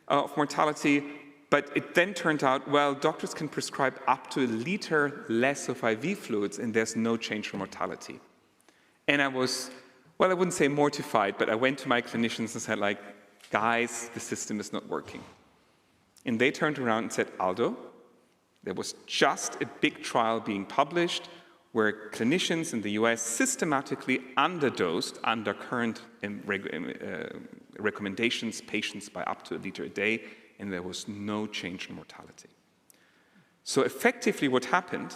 Speaker 3: of mortality. But it then turned out, well, doctors can prescribe up to 1 liter less of IV fluids, and there's no change for mortality. And I was, well, I wouldn't say mortified, but I went to my clinicians and said, like, guys, the system is not working. And they turned around and said, Aldo, there was just a big trial being published where clinicians in the US systematically underdosed under current recommendations patients by up to 1 liter a day, and there was no change in mortality. So effectively what happened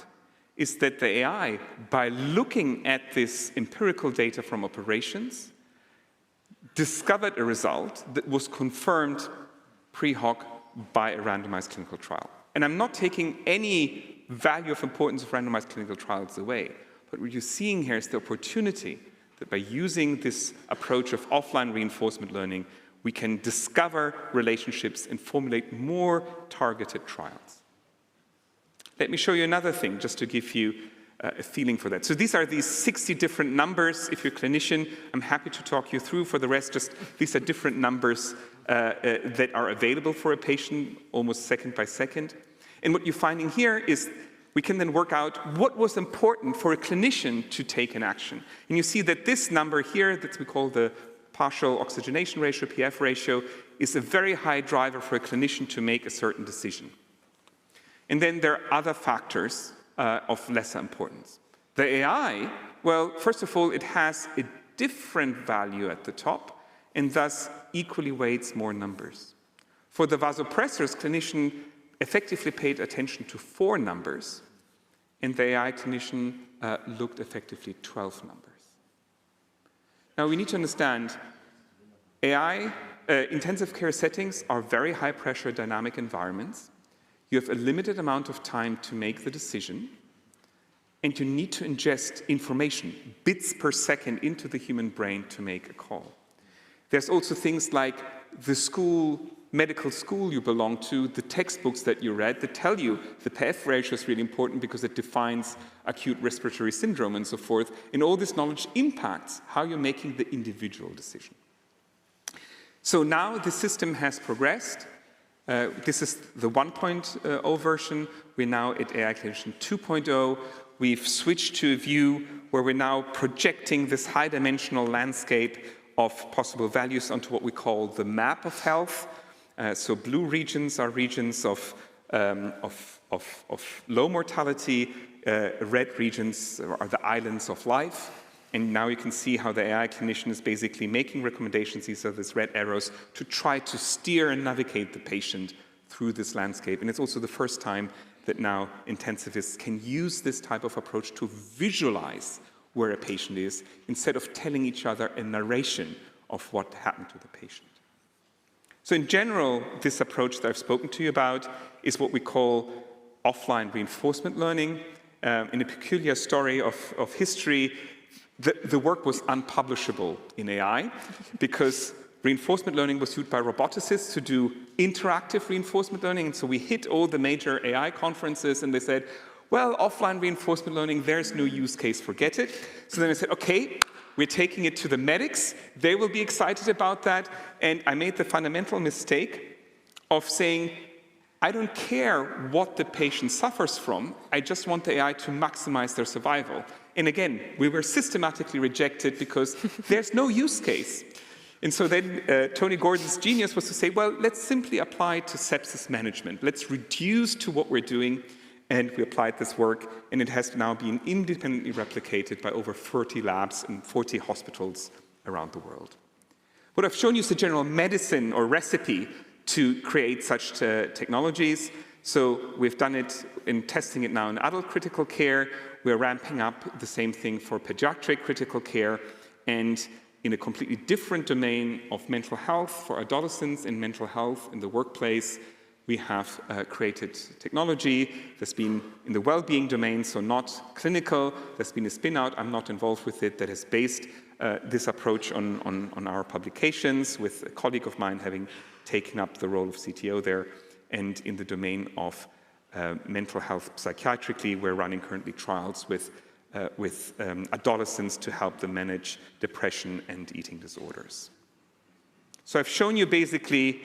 Speaker 3: is that the AI, by looking at this empirical data from operations, discovered a result that was confirmed pre-hoc by a randomized clinical trial. And I'm not taking any value of importance of randomized clinical trials away, but what you're seeing here is the opportunity that by using this approach of offline reinforcement learning, we can discover relationships and formulate more targeted trials. Let me show you another thing, just to give you a feeling for that. So these are these 60 different numbers. If you're a clinician, I'm happy to talk you through. For the rest, just these are different numbers that are available for a patient, almost second by second. And what you're finding here is we can then work out what was important for a clinician to take an action. And you see that this number here, that we call the partial oxygenation ratio, PF ratio, is a very high driver for a clinician to make a certain decision. And then there are other factors of lesser importance. The AI, well, first of all, it has a different value at the top and thus equally weights more numbers. For the vasopressors, clinician effectively paid attention to 4 numbers, and the AI clinician looked effectively 12 numbers. Now, we need to understand AI, intensive care settings are very high-pressure dynamic environments. You have a limited amount of time to make the decision, and you need to ingest information, bits per second, into the human brain to make a call. There's also things like the school, medical school you belong to, the textbooks that you read that tell you the PF ratio is really important because it defines acute respiratory syndrome and so forth. And all this knowledge impacts how you're making the individual decision. So now the system has progressed. This is the 1.0 version. We're now at AI Clinician 2.0. We've switched to a view where we're now projecting this high-dimensional landscape of possible values onto what we call the map of health. So blue regions are regions of low mortality, red regions are the islands of life. And now you can see how the AI clinician is basically making recommendations, these are these red arrows, to try to steer and navigate the patient through this landscape. And it's also the first time that now intensivists can use this type of approach to visualize where a patient is, instead of telling each other a narration of what happened to the patient. So in general, this approach that I've spoken to you about is what we call offline reinforcement learning. In a peculiar story of history, the work was unpublishable in AI because reinforcement learning was used by roboticists to do interactive reinforcement learning. And so we hit all the major AI conferences and they said, well, offline reinforcement learning, there's no use case, forget it. So then I said, okay, we're taking it to the medics. They will be excited about that. And I made the fundamental mistake of saying, I don't care what the patient suffers from. I just want the AI to maximize their survival. And again, we were systematically rejected because there's no use case. And so then Tony Gordon's genius was to say, well, let's simply apply it to sepsis management. Let's reduce to what we're doing. And we applied this work, and it has now been independently replicated by over 30 labs and 40 hospitals around the world. What I've shown you is the general medicine or recipe to create such technologies. So we've done it in testing it now in adult critical care. We're ramping up the same thing for pediatric critical care, and in a completely different domain of mental health for adolescents and mental health in the workplace. We have created technology that's been in the well-being domain, so not clinical. There's been a spin-out, I'm not involved with it, that has based this approach on our publications, with a colleague of mine having taken up the role of CTO there. And in the domain of mental health psychiatrically, we're running currently trials with adolescents to help them manage depression and eating disorders. So I've shown you basically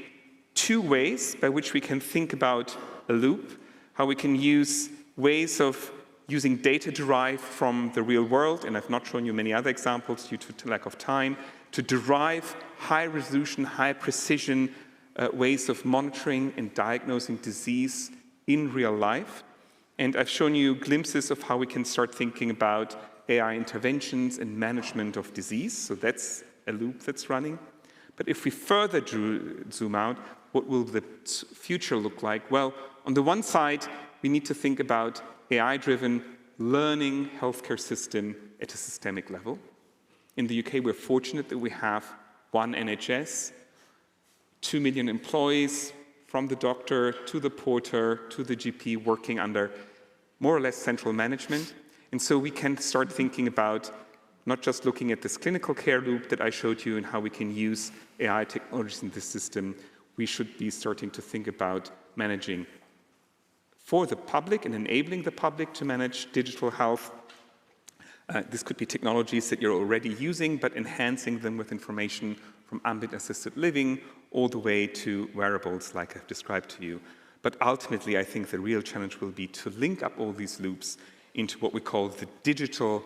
Speaker 3: two ways by which we can think about a loop, how we can use ways of using data derived from the real world, and I've not shown you many other examples due to lack of time, to derive high-resolution, high-precision ways of monitoring and diagnosing disease in real life. And I've shown you glimpses of how we can start thinking about AI interventions and management of disease, so that's a loop that's running. But if we further zoom out, what will the future look like? Well, on the one side, we need to think about AI-driven learning healthcare system at a systemic level. In the UK, we're fortunate that we have one NHS, 2 million employees, from the doctor to the porter to the GP, working under more or less central management. And so we can start thinking about not just looking at this clinical care loop that I showed you and how we can use AI technologies in this system. We should be starting to think about managing for the public and enabling the public to manage digital health. This could be technologies that you're already using, but enhancing them with information from ambient assisted living all the way to wearables like I've described to you. But ultimately, I think the real challenge will be to link up all these loops into what we call the digital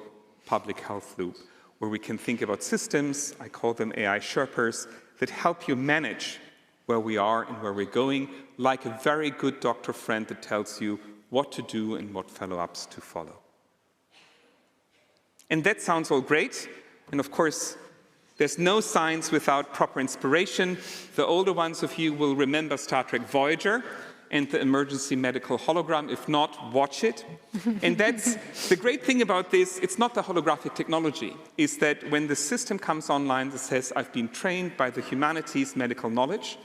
Speaker 3: public health loop, where we can think about systems, I call them AI Sherpers, that help you manage where we are and where we're going, like a very good doctor friend that tells you what to do and what follow-ups to follow. And that sounds all great. And of course, there's no science without proper inspiration. The older ones of you will remember Star Trek Voyager and the emergency medical hologram. If not, watch it. And that's the great thing about this. It's not the holographic technology. Is that when the system comes online that says, I've been trained by the humanities medical knowledge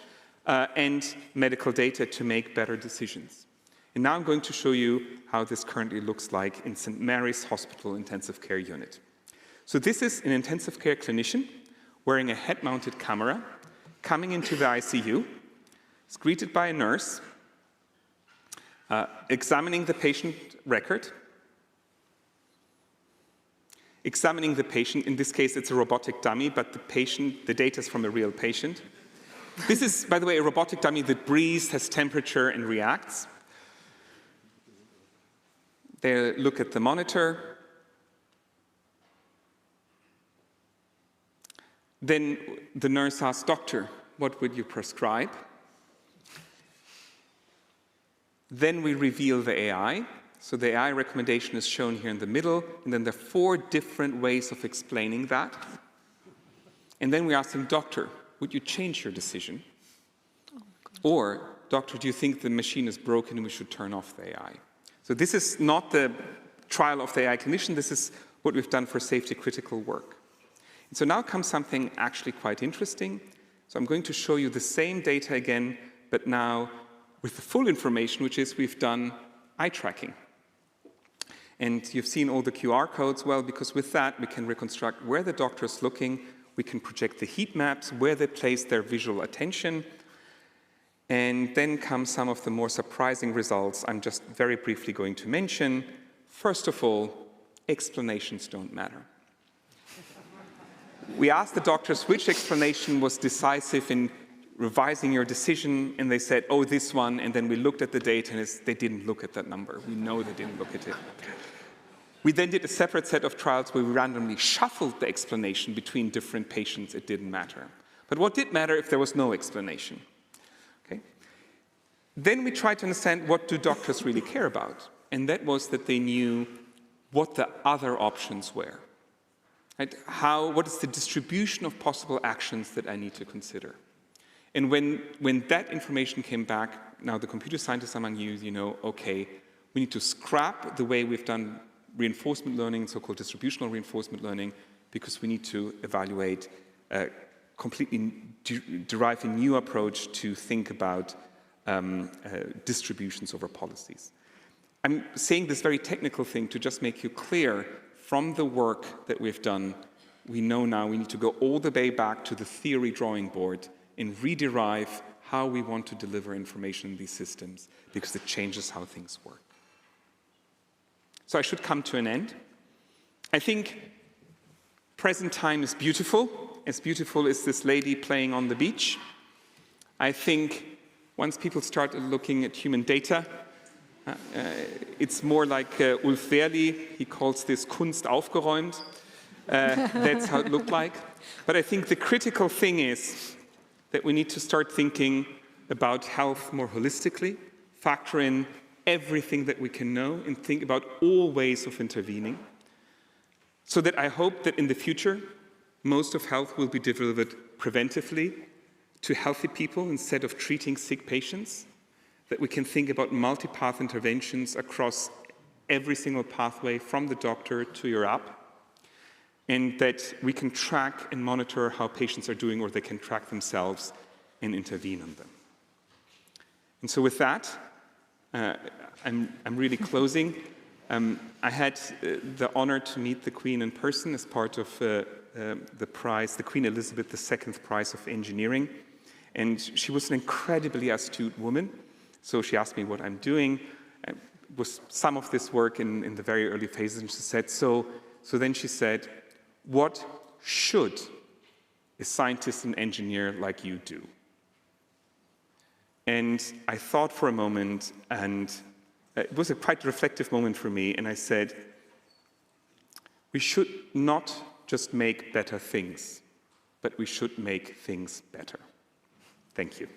Speaker 3: and medical data to make better decisions. And now I'm going to show you how this currently looks like in St. Mary's Hospital intensive care unit. So this is an intensive care clinician wearing a head-mounted camera, coming into the ICU. He's greeted by a nurse, examining the patient record, examining the patient. In this case, it's a robotic dummy, but the data is from a real patient. This is, by the way, a robotic dummy that breathes, has temperature, and reacts. They look at the monitor, Then the nurse asks, "Doctor, what would you prescribe?" Then we reveal the AI. So the AI recommendation is shown here in the middle, and then there are 4 different ways of explaining that. And then we ask him, "Doctor, would you change your decision?" Or, "Doctor, do you think the machine is broken and we should turn off the AI?" So this is not the trial of the AI clinician, this is what we've done for safety critical work. And so now comes something actually quite interesting. So I'm going to show you the same data again, but now with the full information, which is we've done eye tracking. And you've seen all the QR codes. Well, because with that, we can reconstruct where the doctor is looking. We can project the heat maps, where they place their visual attention. And then come some of the more surprising results I'm just very briefly going to mention. First of all, explanations don't matter. We asked the doctors which explanation was decisive in revising your decision, and they said, "Oh, this one," and then we looked at the data, and they didn't look at that number. We know they didn't look at it. We then did a separate set of trials where we randomly shuffled the explanation between different patients. It didn't matter. But what did matter if there was no explanation? Okay. Then we tried to understand, what do doctors really care about? And that was that they knew what the other options were. Right? What is the distribution of possible actions that I need to consider? And when that information came back, now the computer scientists among you know, okay, we need to scrap the way we've done reinforcement learning, so-called distributional reinforcement learning, because we need to evaluate completely derive a new approach to think about distributions over policies. I'm saying this very technical thing to just make you clear, from the work that we've done, we know now we need to go all the way back to the theory drawing board and rederive how we want to deliver information in these systems, because it changes how things work. So I should come to an end. I think present time is beautiful. As beautiful as this lady playing on the beach. I think once people start looking at human data, it's more like Ulf Werli, he calls this Kunst aufgeräumt. That's how it looked like. But I think the critical thing is that we need to start thinking about health more holistically, factor in everything that we can know, and think about all ways of intervening. So that I hope that in the future, most of health will be delivered preventively to healthy people instead of treating sick patients, that we can think about multi-path interventions across every single pathway from the doctor to your app, and that we can track and monitor how patients are doing, or they can track themselves and intervene on them. And so with that, I'm really closing. I had the honor to meet the Queen in person as part of the prize, the Queen Elizabeth II Prize of Engineering. And she was an incredibly astute woman. So she asked me what I'm doing. It was some of this work in the very early phases, and she said, so then she said, what should a scientist and engineer like you do? And I thought for a moment, and it was a quite reflective moment for me, and I said, we should not just make better things, but we should make things better. Thank you.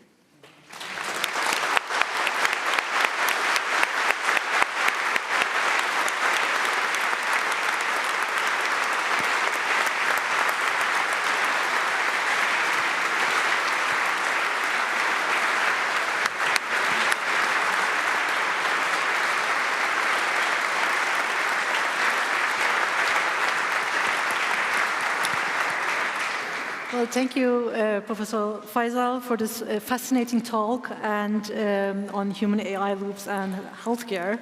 Speaker 4: Well, thank you, Professor Faisal, for this fascinating talk and on human AI loops and healthcare.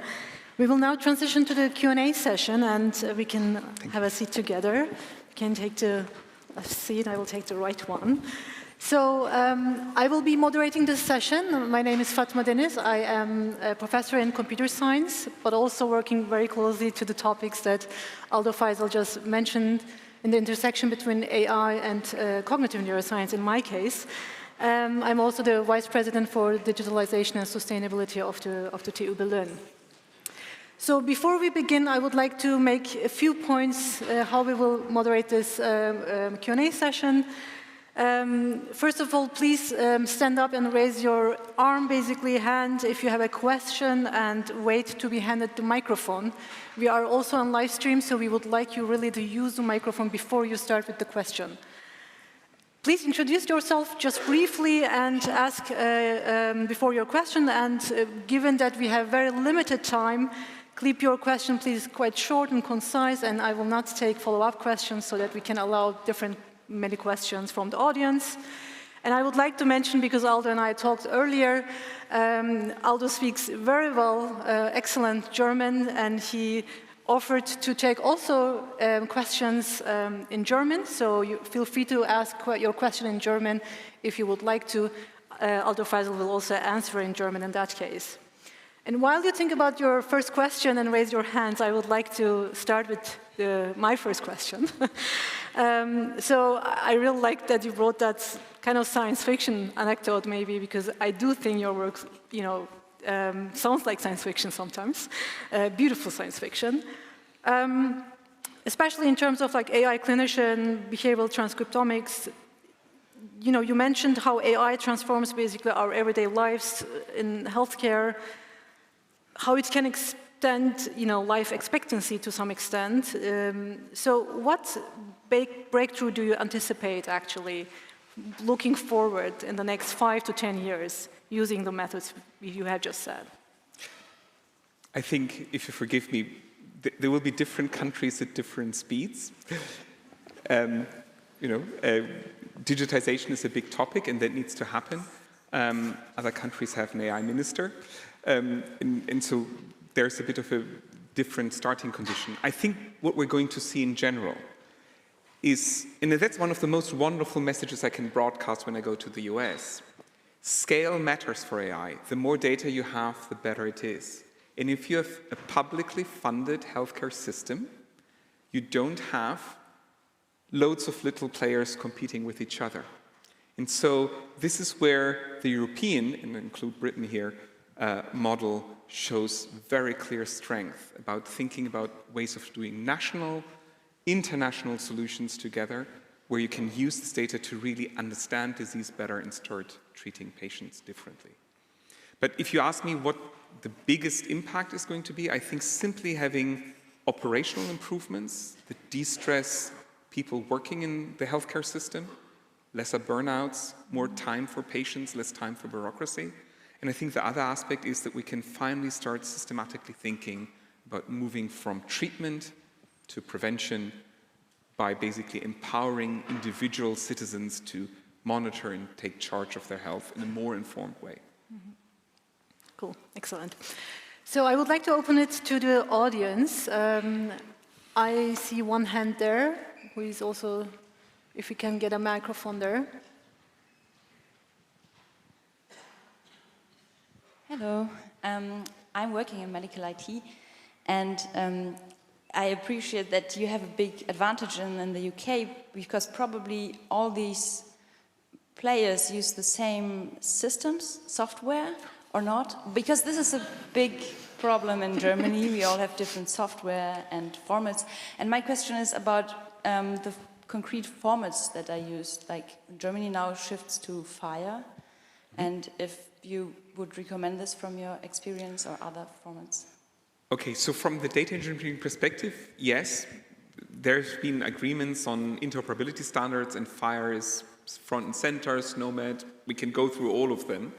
Speaker 4: We will now transition to the Q&A session, and we can have a seat together. You can take the left seat, I will take the right one. So I will be moderating this session. My name is Fatma Deniz. I am a professor in computer science, but also working very closely to the topics that Aldo Faisal just mentioned, in the intersection between AI and cognitive neuroscience, in my case. I'm also the Vice President for Digitalization and Sustainability of the TU Berlin. So before we begin, I would like to make a few points how we will moderate this Q&A session. First of all, please stand up and raise your arm, basically hand, if you have a question, and wait to be handed the microphone. We are also on live stream, so we would like you really to use the microphone before you start with the question. Please introduce yourself just briefly and ask before your question, and given that we have very limited time, keep your question please quite short and concise, and I will not take follow-up questions so that we can allow many questions from the audience. And I would like to mention, because Aldo and I talked earlier, Aldo speaks very well, excellent German, and he offered to take also questions in German, so you feel free to ask your question in German if you would like to. Aldo Faisal will also answer in German in that case. And while you think about your first question and raise your hands, I would like to start with my first question. So I really like that you brought that kind of science fiction anecdote, maybe, because I do think your work, sounds like science fiction sometimes, beautiful science fiction. Especially in terms of like AI clinician, behavioral transcriptomics. You mentioned how AI transforms basically our everyday lives in healthcare, how it can extend, life expectancy to some extent. So what breakthrough do you anticipate, actually, looking forward in the next 5 to 10 years, using the methods you have just said?
Speaker 3: I think, if you forgive me, there will be different countries at different speeds. Digitization is a big topic, and that needs to happen. Other countries have an AI minister. And so there's a bit of a different starting condition. I think what we're going to see in general is, and that's one of the most wonderful messages I can broadcast when I go to the US, scale matters for AI. The more data you have, the better it is. And if you have a publicly funded healthcare system, you don't have loads of little players competing with each other. And so this is where the European, and I include Britain here, model shows very clear strength about thinking about ways of doing national, international solutions together, where you can use this data to really understand disease better and start treating patients differently. But if you ask me what the biggest impact is going to be, I think simply having operational improvements that de-stress people working in the healthcare system, lesser burnouts, more time for patients, less time for bureaucracy. And I think the other aspect is that we can finally start systematically thinking about moving from treatment to prevention by basically empowering individual citizens to monitor and take charge of their health in a more informed way.
Speaker 4: Mm-hmm. Cool, excellent. So I would like to open it to the audience. I see one hand there, who is also, if we can get a microphone there.
Speaker 5: Hello, I'm working in medical IT, and I appreciate that you have a big advantage in the UK, because probably all these players use the same systems, software, or not? Because this is a big problem in Germany. We all have different software and formats. And my question is about the concrete formats that are used. Like Germany now shifts to FHIR, and if you would recommend this from your experience or other formats?
Speaker 3: Okay, so from the data engineering perspective, yes, there's been agreements on interoperability standards, and FHIR is front and center, SNOMED, we can go through all of them.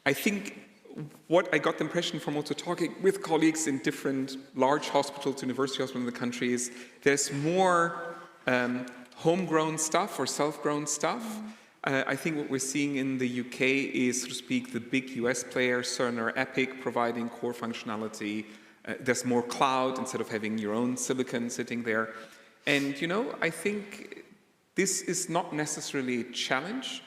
Speaker 3: I think what I got the impression from also talking with colleagues in different large hospitals, university hospitals in the country is there's more homegrown stuff or self-grown stuff. I think what we're seeing in the UK is, so to speak, the big US players, Cerner, Epic, providing core functionality. There's more cloud instead of having your own silicon sitting there. And, I think this is not necessarily a challenge.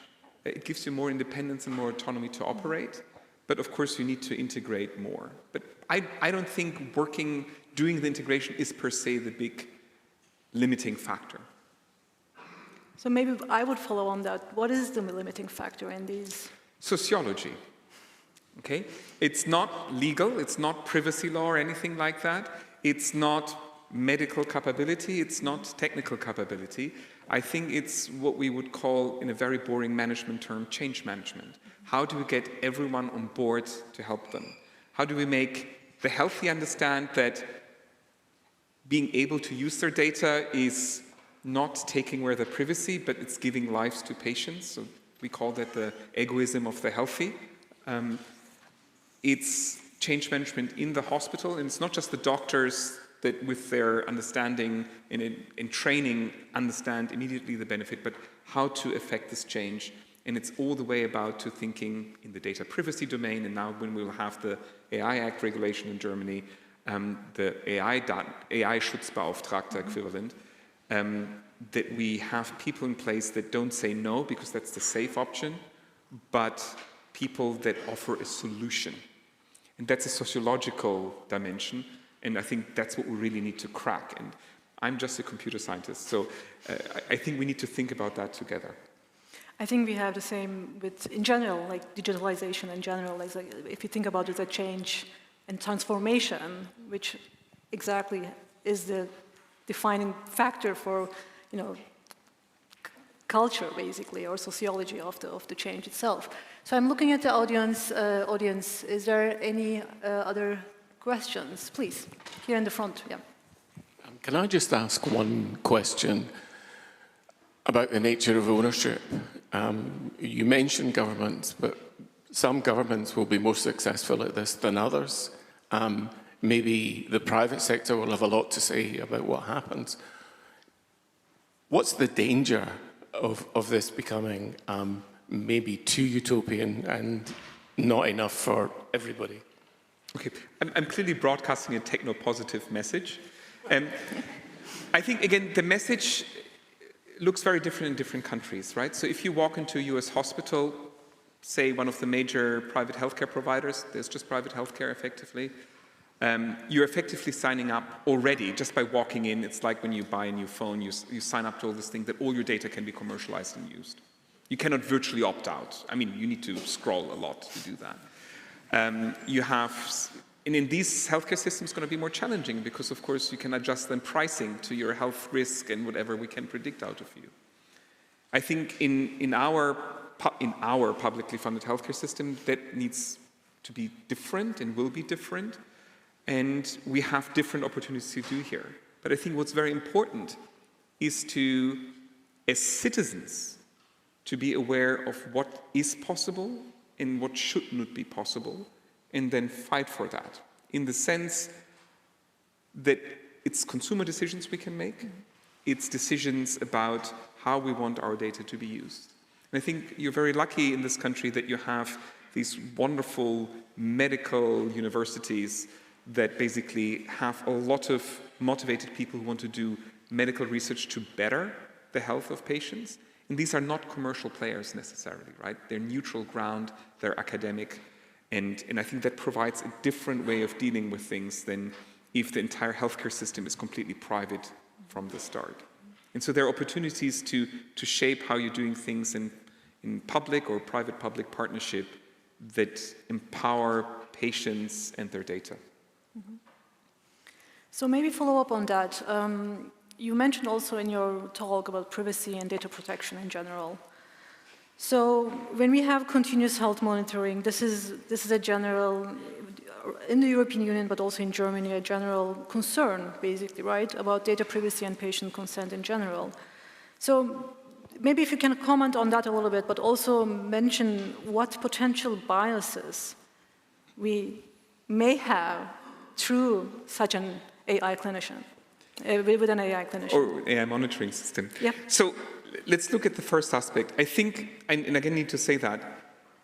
Speaker 3: It gives you more independence and more autonomy to operate. But of course, you need to integrate more. But I don't think doing the integration is per se the big limiting factor.
Speaker 4: So maybe I would follow on that. What is the limiting factor in these?
Speaker 3: Sociology. Okay? It's not legal, it's not privacy law or anything like that. It's not medical capability, it's not technical capability. I think it's what we would call, in a very boring management term, change management. How do we get everyone on board to help them? How do we make the healthy understand that being able to use their data is not taking away their privacy, but it's giving lives to patients? So we call that the egoism of the healthy. It's change management in the hospital, and it's not just the doctors that with their understanding in training understand immediately the benefit, but how to affect this change. And it's all the way about to thinking in the data privacy domain, and now when we'll have the AI Act regulation in Germany, the AI Schutzbeauftragter equivalent, that we have people in place that don't say no because that's the safe option, but people that offer a solution. And that's a sociological dimension, and I think that's what we really need to crack. And I'm just a computer scientist, so I think we need to think about that together.
Speaker 4: I think we have the same with, in general, like digitalization in general. Like if you think about it, a change and transformation, which exactly is the defining factor for, you know, culture, basically, or sociology of the change itself. So I'm looking at the audience. Is there any other questions? Please, here in the front. Yeah.
Speaker 6: Can I just ask one question about the nature of ownership? You mentioned governments, but some governments will be more successful at this than others. Maybe the private sector will have a lot to say about what happens. What's the danger of this becoming maybe too utopian and not enough for everybody?
Speaker 3: Okay, I'm clearly broadcasting a techno-positive message. I think, again, the message looks very different in different countries, right? So if you walk into a US hospital, say one of the major private healthcare providers, there's just private healthcare effectively, you're effectively signing up already just by walking in. It's like when you buy a new phone, you sign up to all this thing that all your data can be commercialized and used. You cannot virtually opt out. I mean, you need to scroll a lot to do that. And in these healthcare systems, it's going to be more challenging because, of course, you can adjust then pricing to your health risk and whatever we can predict out of you. I think in our publicly funded healthcare system, that needs to be different and will be different. And we have different opportunities to do here. But I think what's very important is to, as citizens, to be aware of what is possible and what should not be possible, and then fight for that. In the sense that it's consumer decisions we can make, it's decisions about how we want our data to be used. And I think you're very lucky in this country that you have these wonderful medical universities that basically have a lot of motivated people who want to do medical research to better the health of patients. And these are not commercial players necessarily, right? They're neutral ground, they're academic, and I think that provides a different way of dealing with things than if the entire healthcare system is completely private from the start. And so there are opportunities to shape how you're doing things in public or private-public partnership that empower patients and their data.
Speaker 4: Mm-hmm. So maybe follow up on that. You mentioned also in your talk about privacy and data protection in general. So when we have continuous health monitoring, this is a general, in the European Union, but also in Germany, a general concern, basically, right, about data privacy and patient consent in general. So maybe if you can comment on that a little bit, but also mention what potential biases we may have through such an AI clinician, with an AI clinician.
Speaker 3: Or AI monitoring system.
Speaker 4: Yeah.
Speaker 3: So let's look at the first aspect. I think, and again need to say that,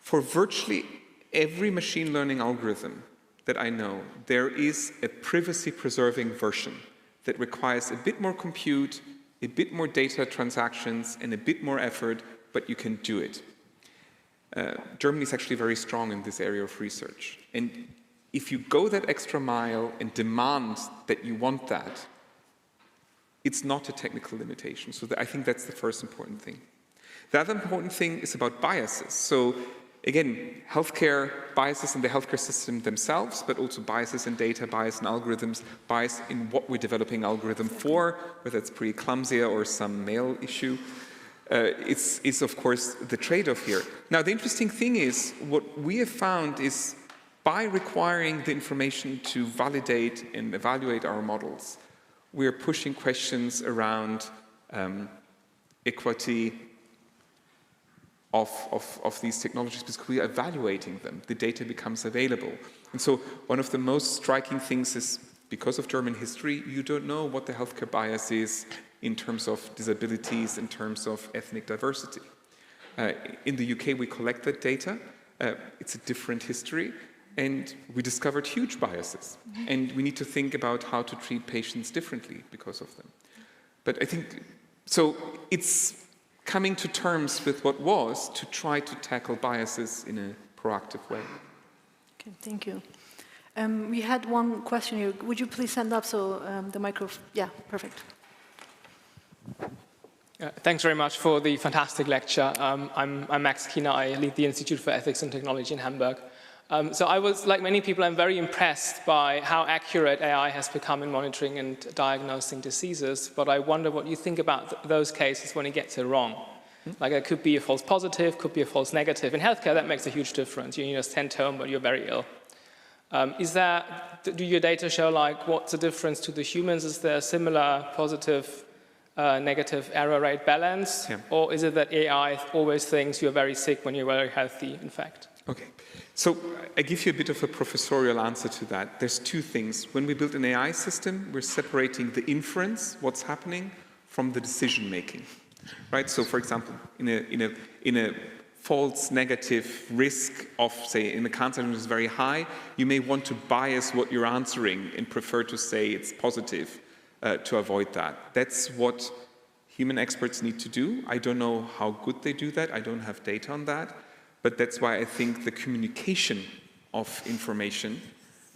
Speaker 3: for virtually every machine learning algorithm that I know, there is a privacy-preserving version that requires a bit more compute, a bit more data transactions, and a bit more effort, but you can do it. Germany is actually very strong in this area of research. And if you go that extra mile and demand that you want that, it's not a technical limitation. So I think that's the first important thing. The other important thing is about biases. So again, healthcare biases in the healthcare system themselves, but also biases in data, bias in algorithms, bias in what we're developing algorithm for, whether it's preeclampsia or some male issue. It's of course the trade-off here. Now, the interesting thing is, what we have found is by requiring the information to validate and evaluate our models, we're pushing questions around equity of these technologies, because we are evaluating them. The data becomes available. And so one of the most striking things is, because of German history, you don't know what the healthcare bias is in terms of disabilities, in terms of ethnic diversity. In the UK, we collect that data. It's a different history. And we discovered huge biases. And we need to think about how to treat patients differently because of them. But I think, so it's coming to terms with what was to try to tackle biases in a proactive way.
Speaker 4: Okay, thank you. We had one question here. Would you please stand up so the microphone, yeah, perfect.
Speaker 7: Thanks very much for the fantastic lecture. I'm Max Kiener. I lead the Institute for Ethics and Technology in Hamburg. So I was, like many people, I'm very impressed by how accurate AI has become in monitoring and diagnosing diseases, but I wonder what you think about those cases when it gets it wrong. Like, it could be a false positive, could be a false negative. In healthcare, that makes a huge difference. You just send home, but you're very ill. Do your data show, like, what's the difference to the humans? Is there a similar positive, negative error rate balance? Yeah. Or is it that AI always thinks you're very sick when you're very healthy, in fact?
Speaker 3: Okay. So I give you a bit of a professorial answer to that. There's two things. When we build an AI system, we're separating the inference, what's happening, from the decision making. Right? So for example, in a false negative risk of, say, in the cancer is very high, you may want to bias what you're answering and prefer to say it's positive to avoid that. That's what human experts need to do. I don't know how good they do that. I don't have data on that. But that's why I think the communication of information,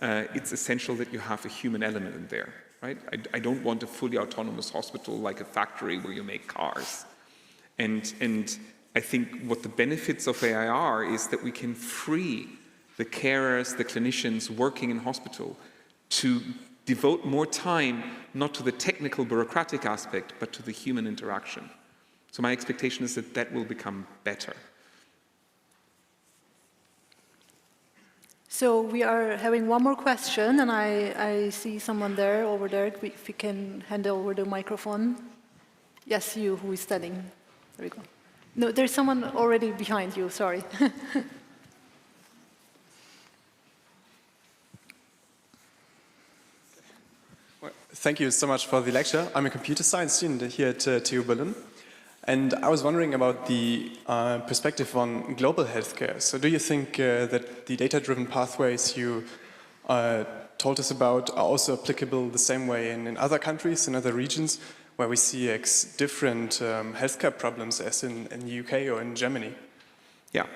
Speaker 3: it's essential that you have a human element in there, right? I don't want a fully autonomous hospital like a factory where you make cars. And I think what the benefits of AI are is that we can free the carers, the clinicians working in hospital to devote more time not to the technical bureaucratic aspect, but to the human interaction. So my expectation is that that will become better.
Speaker 4: So we are having one more question, and I see someone there, over there. If you can hand over the microphone. Yes, you, who is standing. There we go. No, there's someone already behind you, sorry.
Speaker 8: Well, thank you so much for the lecture. I'm a computer science student here at TU Berlin. And I was wondering about the perspective on global healthcare. So do you think that the data-driven pathways you told us about are also applicable the same way in other countries, in other regions, where we see different healthcare problems as in the UK or in Germany?
Speaker 3: Yeah,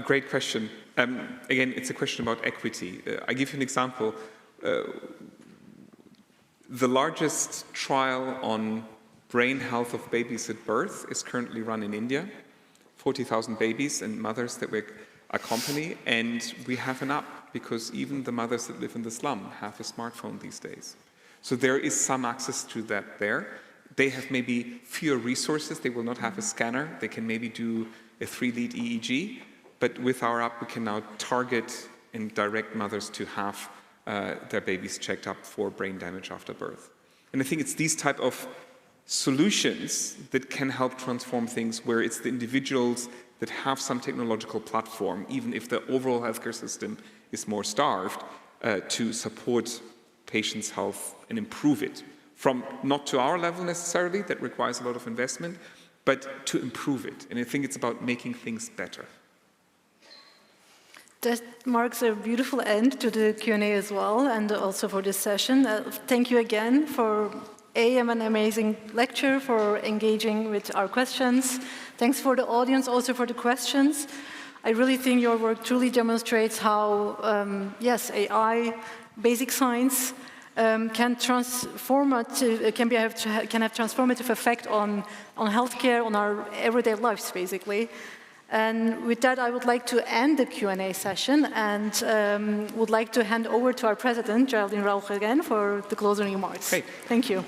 Speaker 3: great question. Again, it's a question about equity. I give you an example. The largest trial on brain health of babies at birth is currently run in India. 40,000 babies and mothers that we accompany, and we have an app because even the mothers that live in the slum have a smartphone these days. So there is some access to that there. They have maybe fewer resources. They will not have a scanner. They can maybe do a 3-lead EEG, but with our app we can now target and direct mothers to have their babies checked up for brain damage after birth. And I think it's these type of solutions that can help transform things, where it's the individuals that have some technological platform, even if the overall healthcare system is more starved, to support patients' health and improve it. From not to our level necessarily, that requires a lot of investment, but to improve it. And I think it's about making things better.
Speaker 4: That marks a beautiful end to the Q&A as well, and also for this session. Thank you again for an amazing lecture, for engaging with our questions. Thanks for the audience also for the questions. I really think your work truly demonstrates how, yes, AI, basic science, can have transformative effect on healthcare, on our everyday lives, basically. And with that, I would like to end the Q&A session and would like to hand over to our president, Geraldine Rauch, again for the closing remarks.
Speaker 3: Great.
Speaker 4: Thank you.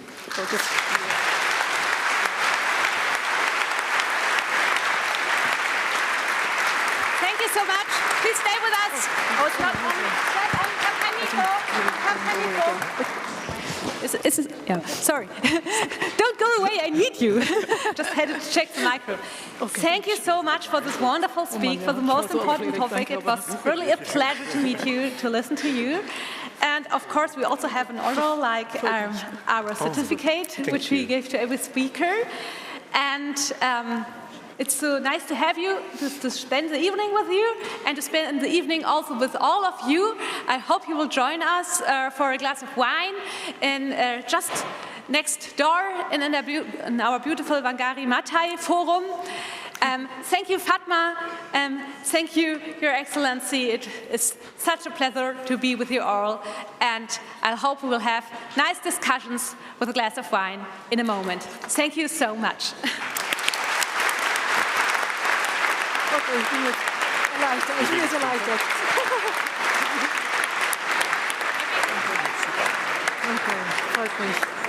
Speaker 1: Thank you so much. Please stay with us. Oh, it's not on. Yeah, sorry. Don't go away, I need you. Just had to check the micro. Okay. Thank you so much for this wonderful speak, for the most important topic. It was really a pleasure to meet you, to listen to you. And of course, we also have an honor like our certificate, which we give to every speaker. And it's so nice to have you, to spend the evening with you, and to spend the evening also with all of you. I hope you will join us for a glass of wine in just next door in our beautiful Wangari Maathai Forum. Thank you, Fatma. Thank you, Your Excellency. It is such a pleasure to be with you all, and I hope we will have nice discussions with a glass of wine in a moment. Thank you so much.
Speaker 4: Ich bin jetzt erleichtert. Okay, freut mich.